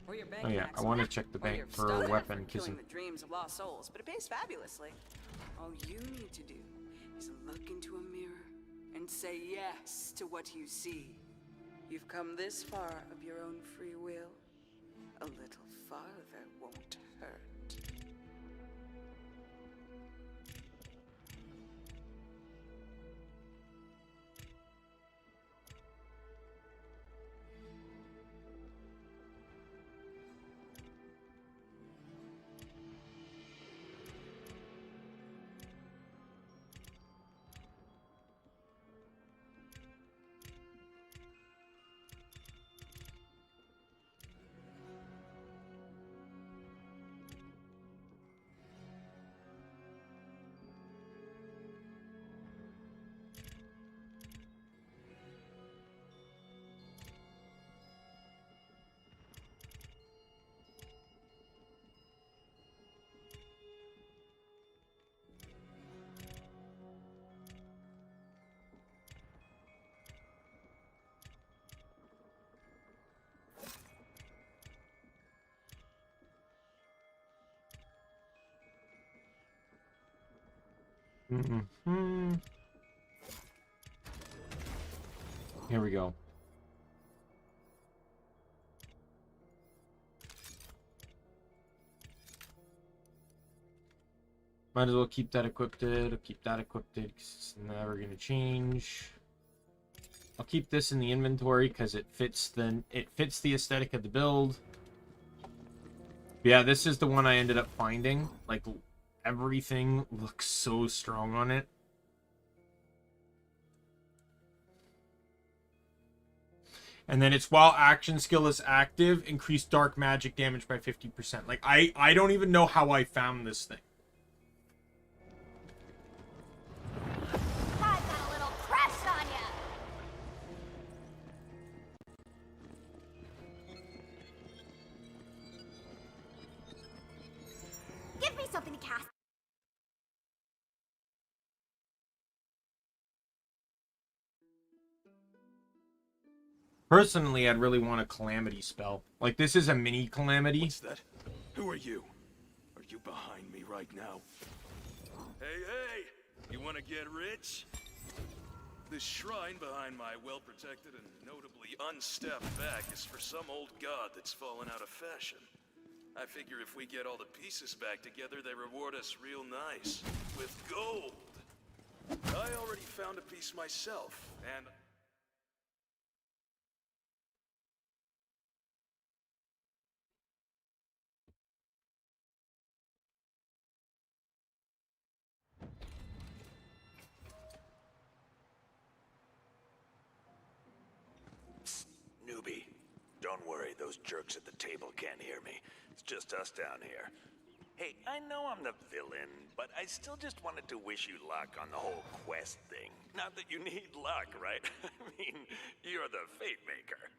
Speaker 11: Or your bank
Speaker 1: Oh yeah, I want to check the
Speaker 11: or
Speaker 1: bank
Speaker 11: your
Speaker 1: for
Speaker 11: stomach
Speaker 1: a weapon because
Speaker 11: killing the dreams of lost souls, but it pays fabulously. All you need to do is look into a mirror and say yes to what you see. You've come this far of your own free will. A little farther won't hurt.
Speaker 1: Here we go. Might as well keep that equipped. I'll keep that equipped because it's never going to change. I'll keep this in the inventory because it fits the aesthetic of the build. Yeah, this is the one I ended up finding. Like, everything looks so strong on it. And then it's while action skill is active, increase dark magic damage by 50%. Like, I don't even know how I found this thing.
Speaker 6: I've got a little crush on ya! Give me something to cast.
Speaker 1: Personally, I'd really want a Calamity spell. Like, this is a mini Calamity.
Speaker 9: What's that? Who are you? Are you behind me right now?
Speaker 12: Hey, you want to get rich? This shrine behind my well-protected and notably unstaffed back is for some old god that's fallen out of fashion. I figure if we get all the pieces back together, they reward us real nice. With gold. I already found a piece myself, and...
Speaker 9: Psst, newbie. Don't worry, those jerks at the table can't hear me. It's just us down here. Hey, I know I'm the villain, but I still just wanted to wish you luck on the whole quest thing. Not that you need luck, right? I mean, you're the Fate Maker.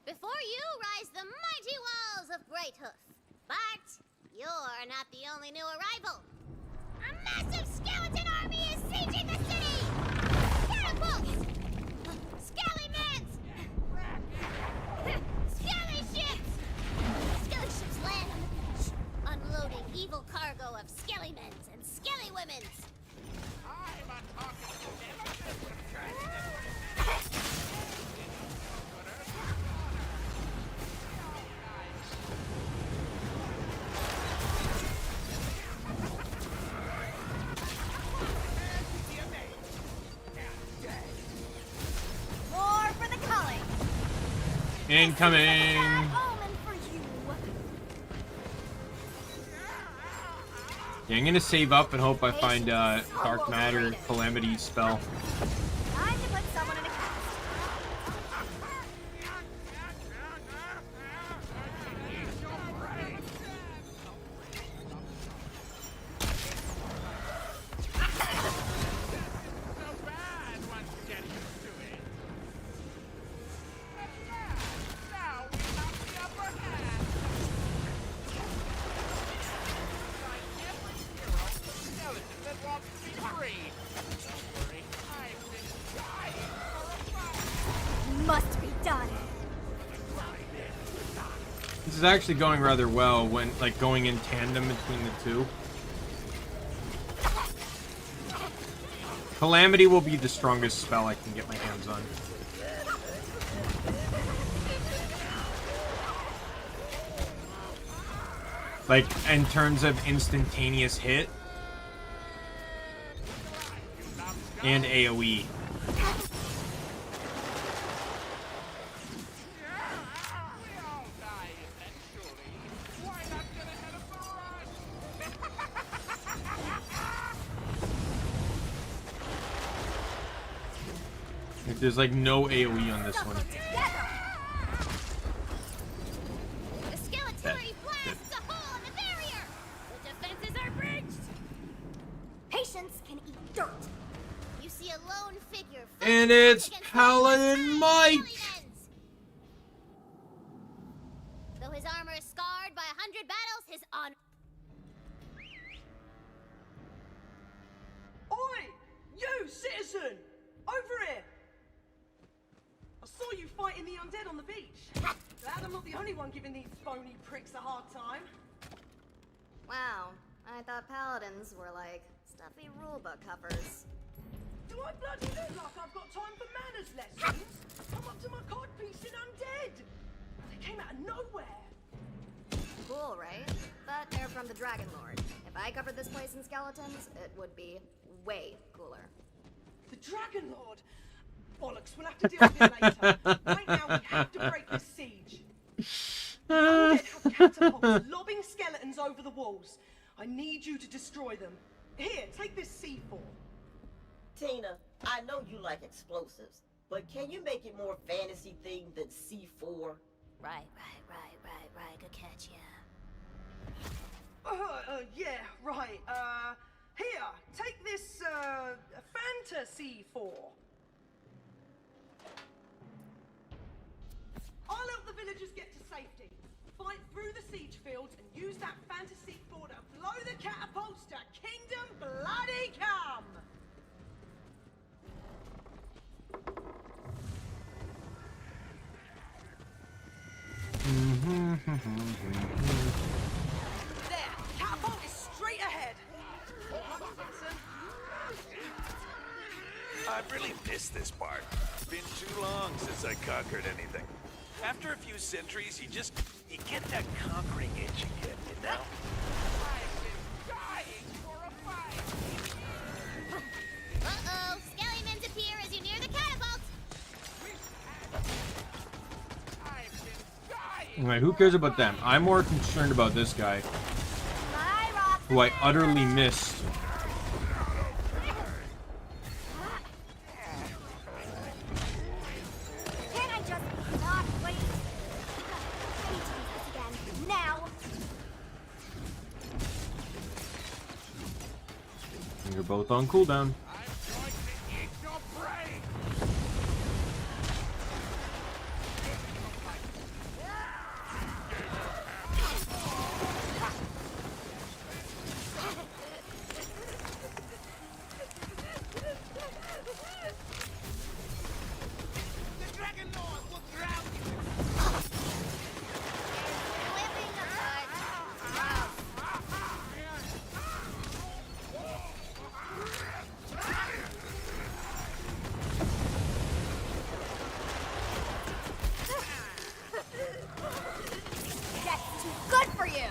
Speaker 6: Before you rise the mighty walls of Greathoof. But you're not the only new arrival. A massive skeleton army is sieging the city! Catapults! Scallymans! Skelly ships! Skelly ships land on the beach, unloading evil cargo of skellymens and skellywomens.
Speaker 3: I'm a talking
Speaker 2: More for the calling.
Speaker 1: Incoming.
Speaker 2: Omen for you.
Speaker 1: Yeah, I'm gonna save up and hope I find Dark Matter Calamity spell.
Speaker 2: Time to put someone in a cast. Must be done.
Speaker 1: This is actually going rather well when, like, going in tandem between the two. Calamity will be the strongest spell I can get my hands on. Like, in terms of instantaneous hit and AoE. There's like no AoE on this one.
Speaker 6: The skeletonary blasts a hole in the barrier! The defenses are breached!
Speaker 2: Patience can eat dirt.
Speaker 6: You see a lone figure
Speaker 1: And
Speaker 6: fighting
Speaker 1: it's
Speaker 6: against
Speaker 1: Paladin Mike!
Speaker 6: skellymens. Though his armor is scarred by 100 battles, his honor...
Speaker 13: Oi! You, citizen! Over here! I saw you fighting the undead on the beach. Glad I'm not the only one giving these phony pricks a hard time.
Speaker 5: Wow, I thought paladins were like stuffy rulebook covers.
Speaker 13: Do I bloody look like I've got time for manners lessons? I'm up to my codpiece in undead. They came out of nowhere.
Speaker 5: Cool, right? But they're from the Dragon Lord. If I covered this place in skeletons, it would be way cooler.
Speaker 13: The Dragon Lord? Bollocks, we'll have to deal with it later. Right now, we have to break this siege. The undead have catapults lobbing skeletons over the walls. I need you to destroy them. Here, take this C4.
Speaker 8: Tina, I know you like explosives, but can you make it more fantasy themed than C4?
Speaker 6: Right. Good catch, yeah.
Speaker 13: Yeah, right. Here, take this, Fantasy 4. villagers get to safety, fight through the siege fields and use that fantasy for to blow the catapults to Kingdom Bloody Come! There, catapult is straight ahead.
Speaker 9: I've really missed this part. It's been too long since I conquered anything. After a few centuries, you get that conquering itch again, you know?
Speaker 6: Uh-oh! Skelliemans appear as you near the catapult!
Speaker 1: Alright, who cares about them? I'm more concerned about this guy, who I utterly missed.
Speaker 5: Can I just not wait? I need to do this again. Now!
Speaker 1: You're both on cooldown.
Speaker 5: That's too good for you!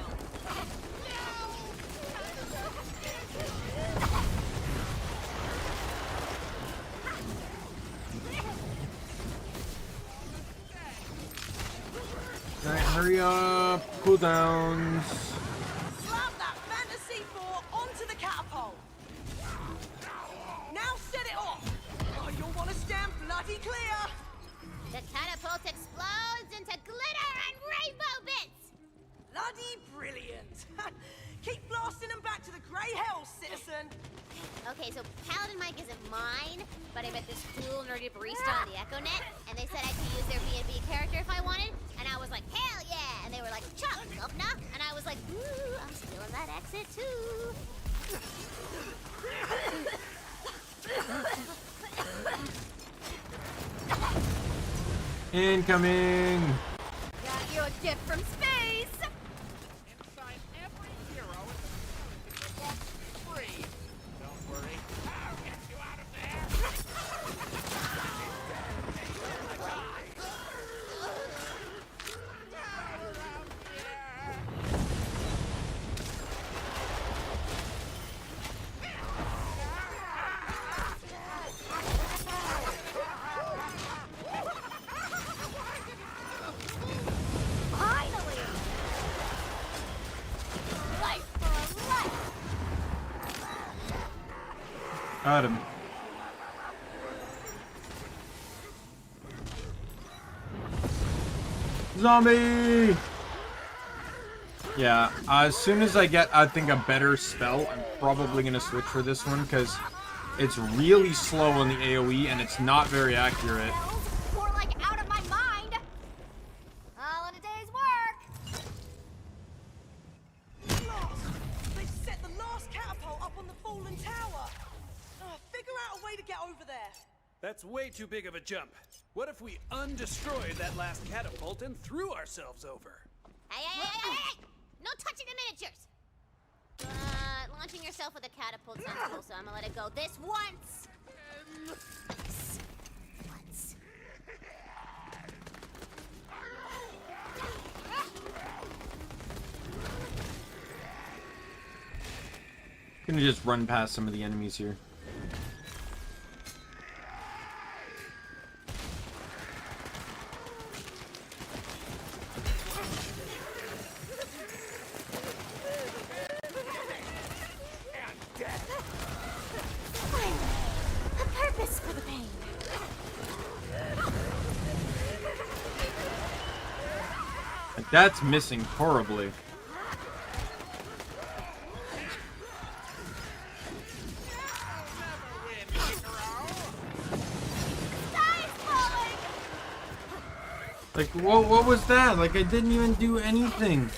Speaker 1: Alright, hurry up. Cooldowns.
Speaker 13: Slap that fantasy four onto the catapult. Now set it off. Oh, you'll want to stand bloody clear.
Speaker 6: The catapult explodes into glitter and rainbow bits!
Speaker 13: Bloody brilliant. Keep blasting them back to the grey hells, citizen.
Speaker 6: Okay, so Paladin Mike isn't mine, but I met this cool nerdy barista on the EchoNet, and they said I could use their B&B character if I wanted, and I was like, hell yeah! And they were like, chop, govna! And I was like, ooh, I'm stealing that exit too!
Speaker 1: Incoming.
Speaker 5: Got you a gift from space!
Speaker 3: Inside every hero is a box free. Don't worry, I'll get you out of there.
Speaker 5: Finally! Life for a life!
Speaker 1: Got him. Zombie! Yeah, as soon as I get, I think, a better spell, I'm probably going to switch for this one, because it's really slow on the AoE, and it's not very accurate.
Speaker 5: More like out of my mind! All in a day's work!
Speaker 13: Blast! They've set the last catapult up on the fallen tower. Figure out a way to get over there.
Speaker 7: That's way too big of a jump. What if we undestroyed that last catapult and threw ourselves over?
Speaker 6: Hey, hey, hey, hey, hey! No touching the miniatures! Launching yourself with a catapult sounds cool, so I'm gonna let it go this once! This once.
Speaker 1: Gonna just run past some of the enemies here.
Speaker 5: A purpose for the pain.
Speaker 1: That's missing horribly. Like, what was that? Like, I didn't even do anything.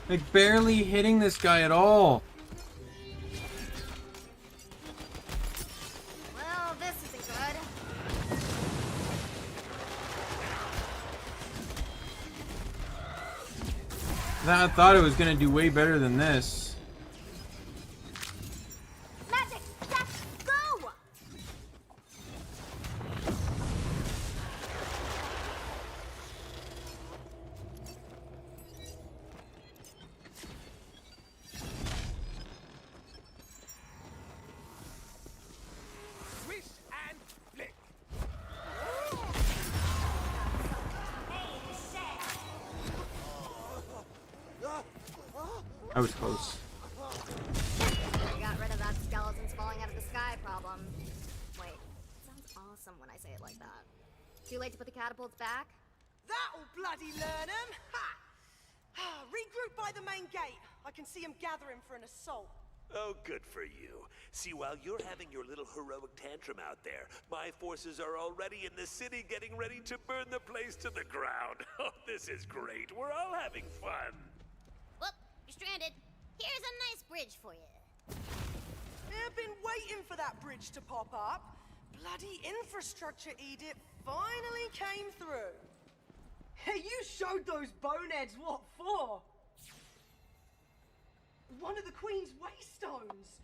Speaker 1: Like, barely hitting this guy at all.
Speaker 5: Well, this isn't good.
Speaker 1: I thought it was gonna do way better than this.
Speaker 6: Magic, Jack, go!
Speaker 3: Swish and flick.
Speaker 1: I was close.
Speaker 5: We got rid of that skeletons falling out of the sky problem. Wait, it sounds awesome when I say it like that. Too late to put the catapults back?
Speaker 13: That'll bloody learn 'em! Ha! Regroup by the main gate. I can see 'em gathering for an assault.
Speaker 9: Oh, good for you. See, while you're having your little heroic tantrum out there, my forces are already in the city getting ready to burn the place to the ground. Oh, this is great. We're all having fun.
Speaker 6: Whoop, you're stranded. Here's a nice bridge for you.
Speaker 13: I've been waiting for that bridge to pop up. Bloody infrastructure edict finally came through. Hey, you showed those boneheads what for? One of the Queen's waystones.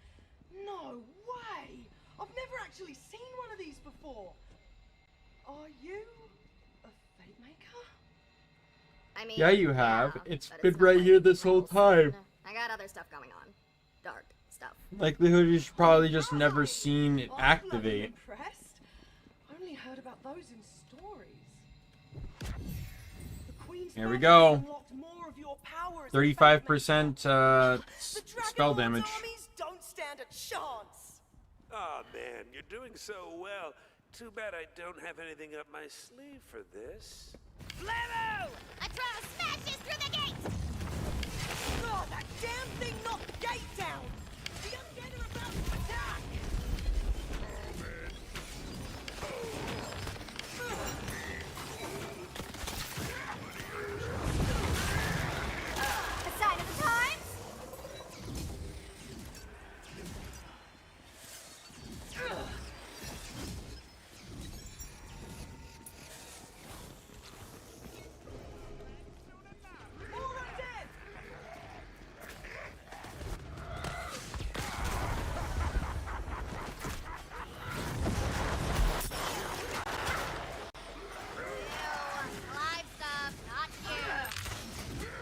Speaker 13: No way! I've never actually seen one of these before. Are you a fate maker?
Speaker 5: I mean,
Speaker 1: Yeah, you have.
Speaker 5: yeah,
Speaker 1: It's
Speaker 5: but
Speaker 1: been
Speaker 5: not
Speaker 1: right
Speaker 5: like
Speaker 1: here this whole
Speaker 5: real
Speaker 1: time.
Speaker 5: soon. I got other stuff going on. Dark stuff.
Speaker 1: Likelihood you should probably just never
Speaker 13: Right.
Speaker 1: seen it
Speaker 13: I'm bloody
Speaker 1: activate.
Speaker 13: impressed. Only heard about those in stories. The Queen's
Speaker 1: Here we
Speaker 13: magic
Speaker 1: go.
Speaker 13: unlocked more of your power as a
Speaker 1: 35%
Speaker 13: fate maker. The
Speaker 1: spell
Speaker 13: Dragonlord's
Speaker 1: damage.
Speaker 13: armies don't stand a chance.
Speaker 9: Oh, man, you're doing so well. Too bad I don't have anything up my sleeve for this.
Speaker 6: Flammo! I try to smash this through the gate!
Speaker 13: Oh, that damn thing knocked the gate down. The undead are about to attack.
Speaker 6: A sign of the times?
Speaker 13: More undead.
Speaker 6: Live stuff, not you.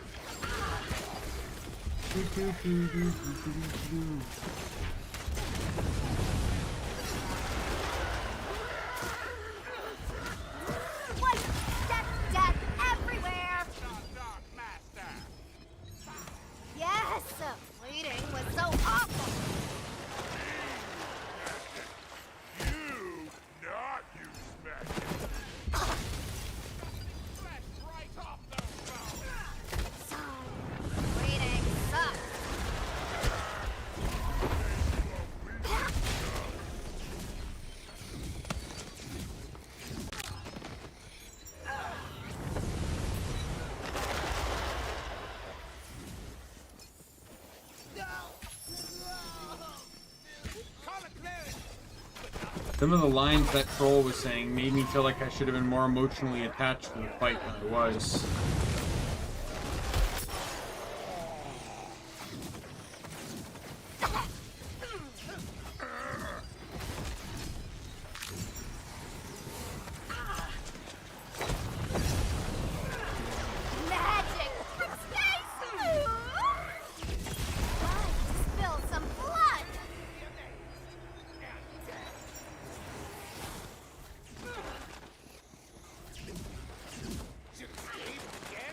Speaker 6: What? Death everywhere! Yes! Bleeding was so awful!
Speaker 3: You, not you, smash. Right off those bones.
Speaker 5: Bleeding sucks.
Speaker 3: Call a cleric.
Speaker 1: Some of the lines that troll was saying made me feel like I should have been more emotionally attached to the fight than I was.
Speaker 6: Magic! Stay spill some blood!
Speaker 3: Should escape again?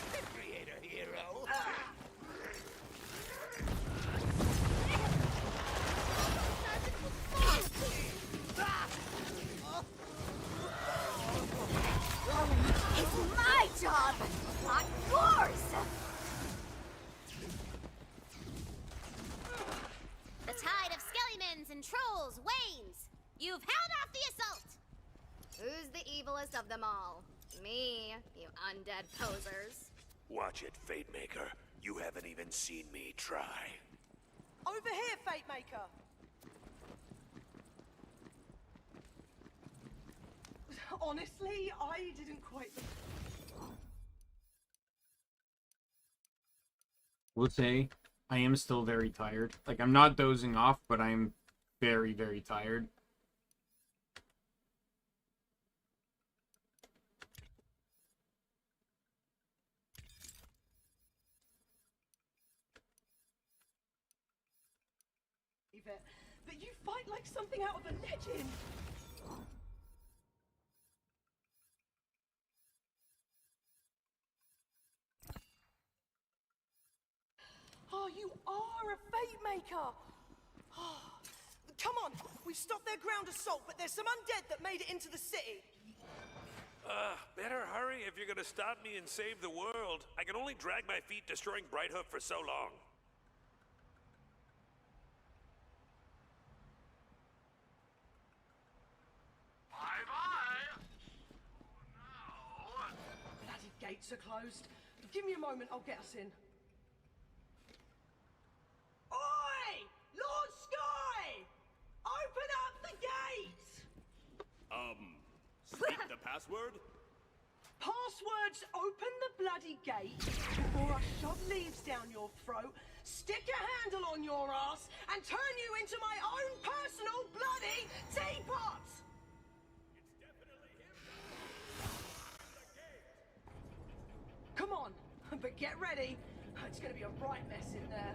Speaker 6: You've held off the assault!
Speaker 5: Who's the evilest of them all? Me, you undead posers.
Speaker 9: Watch it, Fate Maker. You haven't even seen me try.
Speaker 13: Over here, Fate Maker. Honestly, I didn't quite...
Speaker 1: Will say, I am still very tired. Like, I'm not dozing off, but I'm very, very tired.
Speaker 13: But you fight like something out of a legend. Oh, you are a Fate Maker! Oh, come on, we've stopped their ground assault, but there's some undead that made it into the city.
Speaker 9: Better hurry if you're gonna stop me and save the world. I can only drag my feet destroying Brighthoof for so long.
Speaker 3: Bye-bye!
Speaker 13: Bloody gates are closed. Give me a moment, I'll get us in. Oi! Lord Sky! Open up the gate!
Speaker 14: Speak the password?
Speaker 13: Passwords, open the bloody gate before I shove leaves down your throat, stick a handle on your ass, and turn you into my own personal bloody teapot!
Speaker 14: It's definitely him.
Speaker 13: Come on, but get ready. It's gonna be a right mess in there.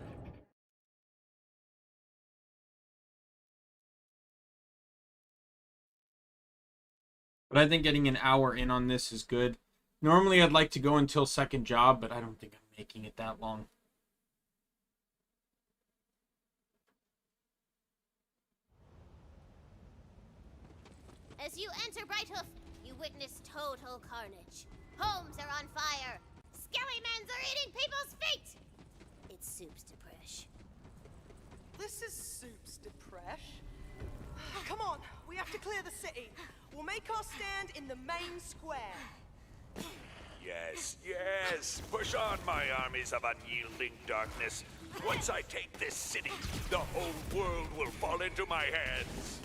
Speaker 1: But I think getting an hour in on this is good. Normally I'd like to go until second job, but I don't think I'm making it that long.
Speaker 6: As you enter Brighthoof, you witness total carnage. Homes are on fire. Skelly-mens are eating people's feet! It's Soup's Depresh.
Speaker 13: This is Soup's Depresh. Come on, we have to clear the city. We'll make our stand in the main square.
Speaker 9: Yes, yes! Push on, my armies of unyielding darkness. Once I take this city, the whole world will fall into my hands.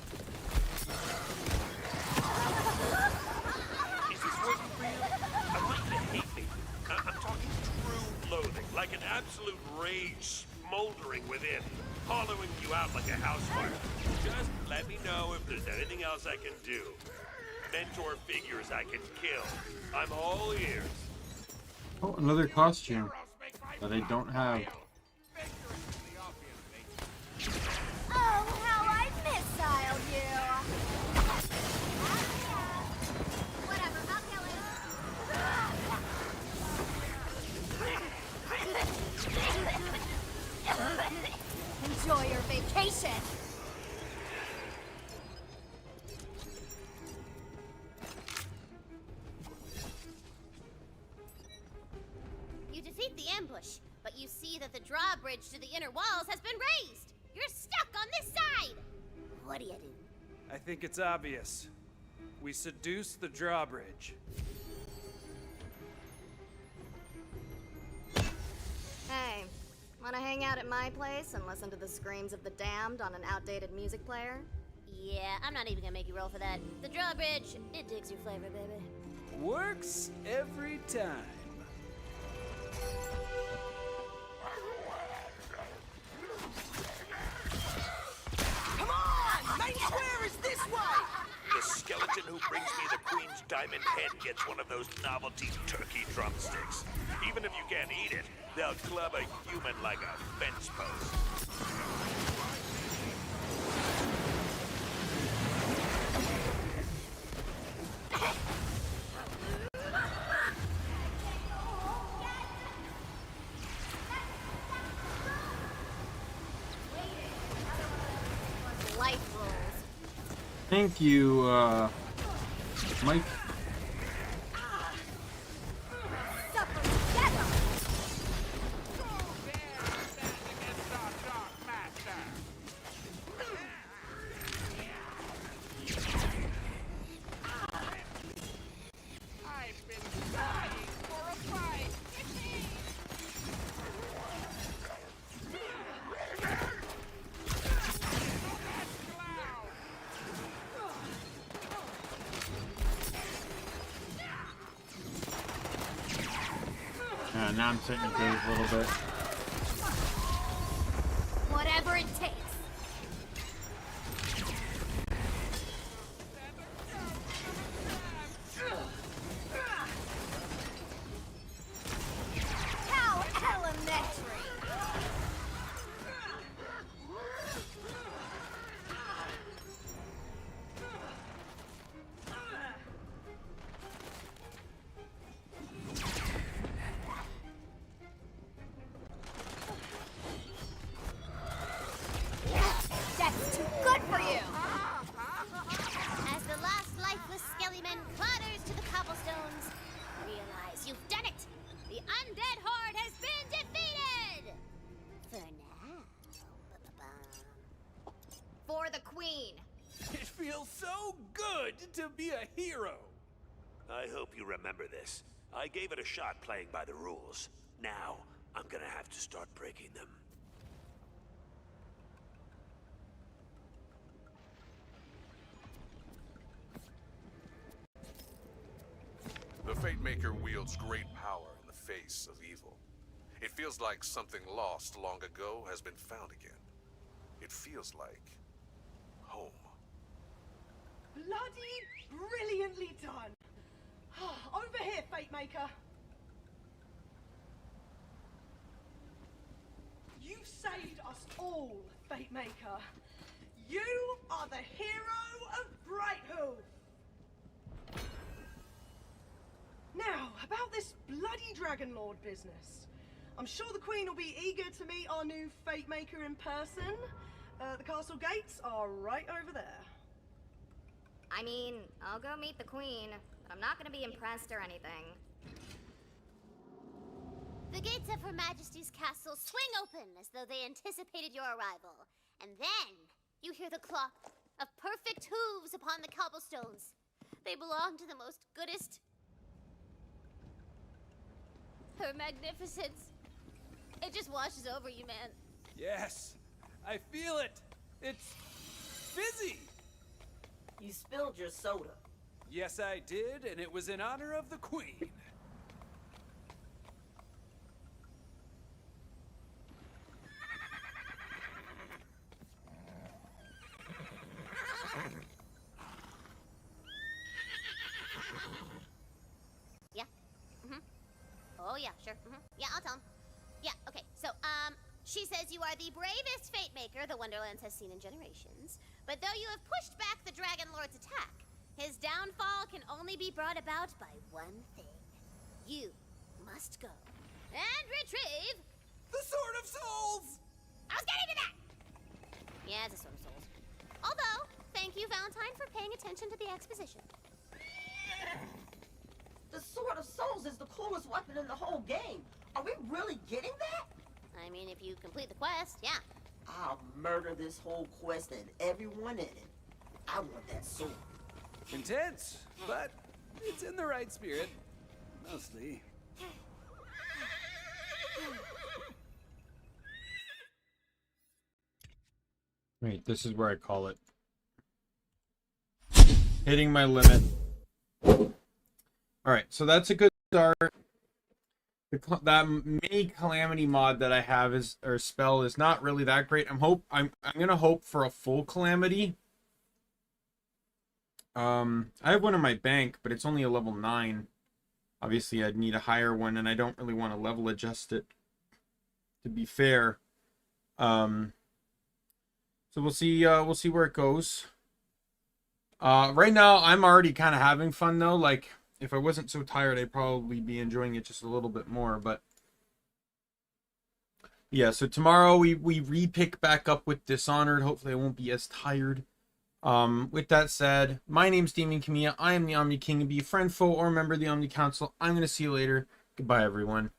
Speaker 9: Is this working for you? I want you to hate me. I'm talking true loathing, like an absolute rage smoldering within, hollowing you out like a house fire. Just let me know if there's anything else I can do. Mentor figures I can kill. I'm all ears.
Speaker 1: Oh, another costume that I don't have.
Speaker 6: Oh, how I missile you! Whatever, I'll kill him. Enjoy your vacation! You defeat the ambush, but you see that the drawbridge to the inner walls has been raised! You're stuck on this side! What do you do?
Speaker 7: I think it's obvious. We seduce the drawbridge.
Speaker 5: Hey, wanna hang out at my place and listen to the screams of the damned on an outdated music player?
Speaker 6: Yeah, I'm not even gonna make you roll for that. The drawbridge, it digs your flavor, baby.
Speaker 7: Works every time.
Speaker 13: Come on! Main square is this way!
Speaker 9: The skeleton who brings me the Queen's diamond head gets one of those novelty turkey drumsticks. Even if you can't eat it, they'll club a human like a fence post.
Speaker 5: Life rules.
Speaker 1: Thank you, Mike.
Speaker 6: Suffer together!
Speaker 1: now I'm sitting in a cave a little bit.
Speaker 6: Whatever it takes. How elementary! That's too good for you! As the last lifeless skellyman clatters to the cobblestones, realize you've done it! The undead horde has been defeated! For now. For the queen!
Speaker 7: It feels so good to be a hero.
Speaker 9: I hope you remember this. I gave it a shot playing by the rules. Now, I'm gonna have to start breaking them.
Speaker 10: The Fatemaker wields great power in the face of evil. It feels like something lost long ago has been found again. It feels like home.
Speaker 13: Bloody brilliantly done. Over here, Fatemaker. You've saved us all, Fatemaker. You are the hero of Brighthoof. Now, about this bloody Dragon Lord business. I'm sure the Queen will be eager to meet our new Fatemaker in person. The castle gates are right over there.
Speaker 5: I mean, I'll go meet the queen, but I'm not gonna be impressed or anything.
Speaker 6: The gates of Her Majesty's castle swing open as though they anticipated your arrival. And then you hear the clop of perfect hooves upon the cobblestones. They belong to the most goodest. Her magnificence. It just washes over you, man.
Speaker 7: Yes, I feel it. It's fizzy.
Speaker 8: You spilled your soda.
Speaker 7: Yes, I did, and it was in honor of the queen.
Speaker 6: Yeah. Oh, yeah, sure. Yeah, I'll tell him. Yeah, okay. So, she says you are the bravest Fatemaker the Wonderlands has seen in generations. But though you have pushed back the Dragon Lord's attack, his downfall can only be brought about by one thing. You must go and retrieve
Speaker 7: the Sword of Souls!
Speaker 6: I was getting to that! Yeah, it's a Sword of Souls. Although, thank you, Valentine, for paying attention to the exposition.
Speaker 8: The Sword of Souls is the coolest weapon in the whole game. Are we really getting that?
Speaker 6: I mean, if you complete the quest, yeah.
Speaker 8: I'll murder this whole quest and everyone in it. I want that sword.
Speaker 7: Intense, but it's in the right spirit. Mostly.
Speaker 1: Wait, this is where I call it. Hitting my limit. Alright, so that's a good start. That mini calamity mod that I have is, or spell, is not really that great. I'm gonna hope for a full calamity. I have one in my bank, but it's only a level 9. Obviously, I'd need a higher one, and I don't really want to level adjust it, to be fair. So we'll see where it goes. Right now, I'm already kind of having fun, though. Like, if I wasn't so tired, I'd probably be enjoying it just a little bit more. But yeah, so tomorrow we re-pick back up with Dishonored. Hopefully I won't be as tired. With that said, my name's Daimien Kamiya. I am the Omni King. Be a friend, foe, or member of the Omni Council. I'm going to see you later. Goodbye, everyone.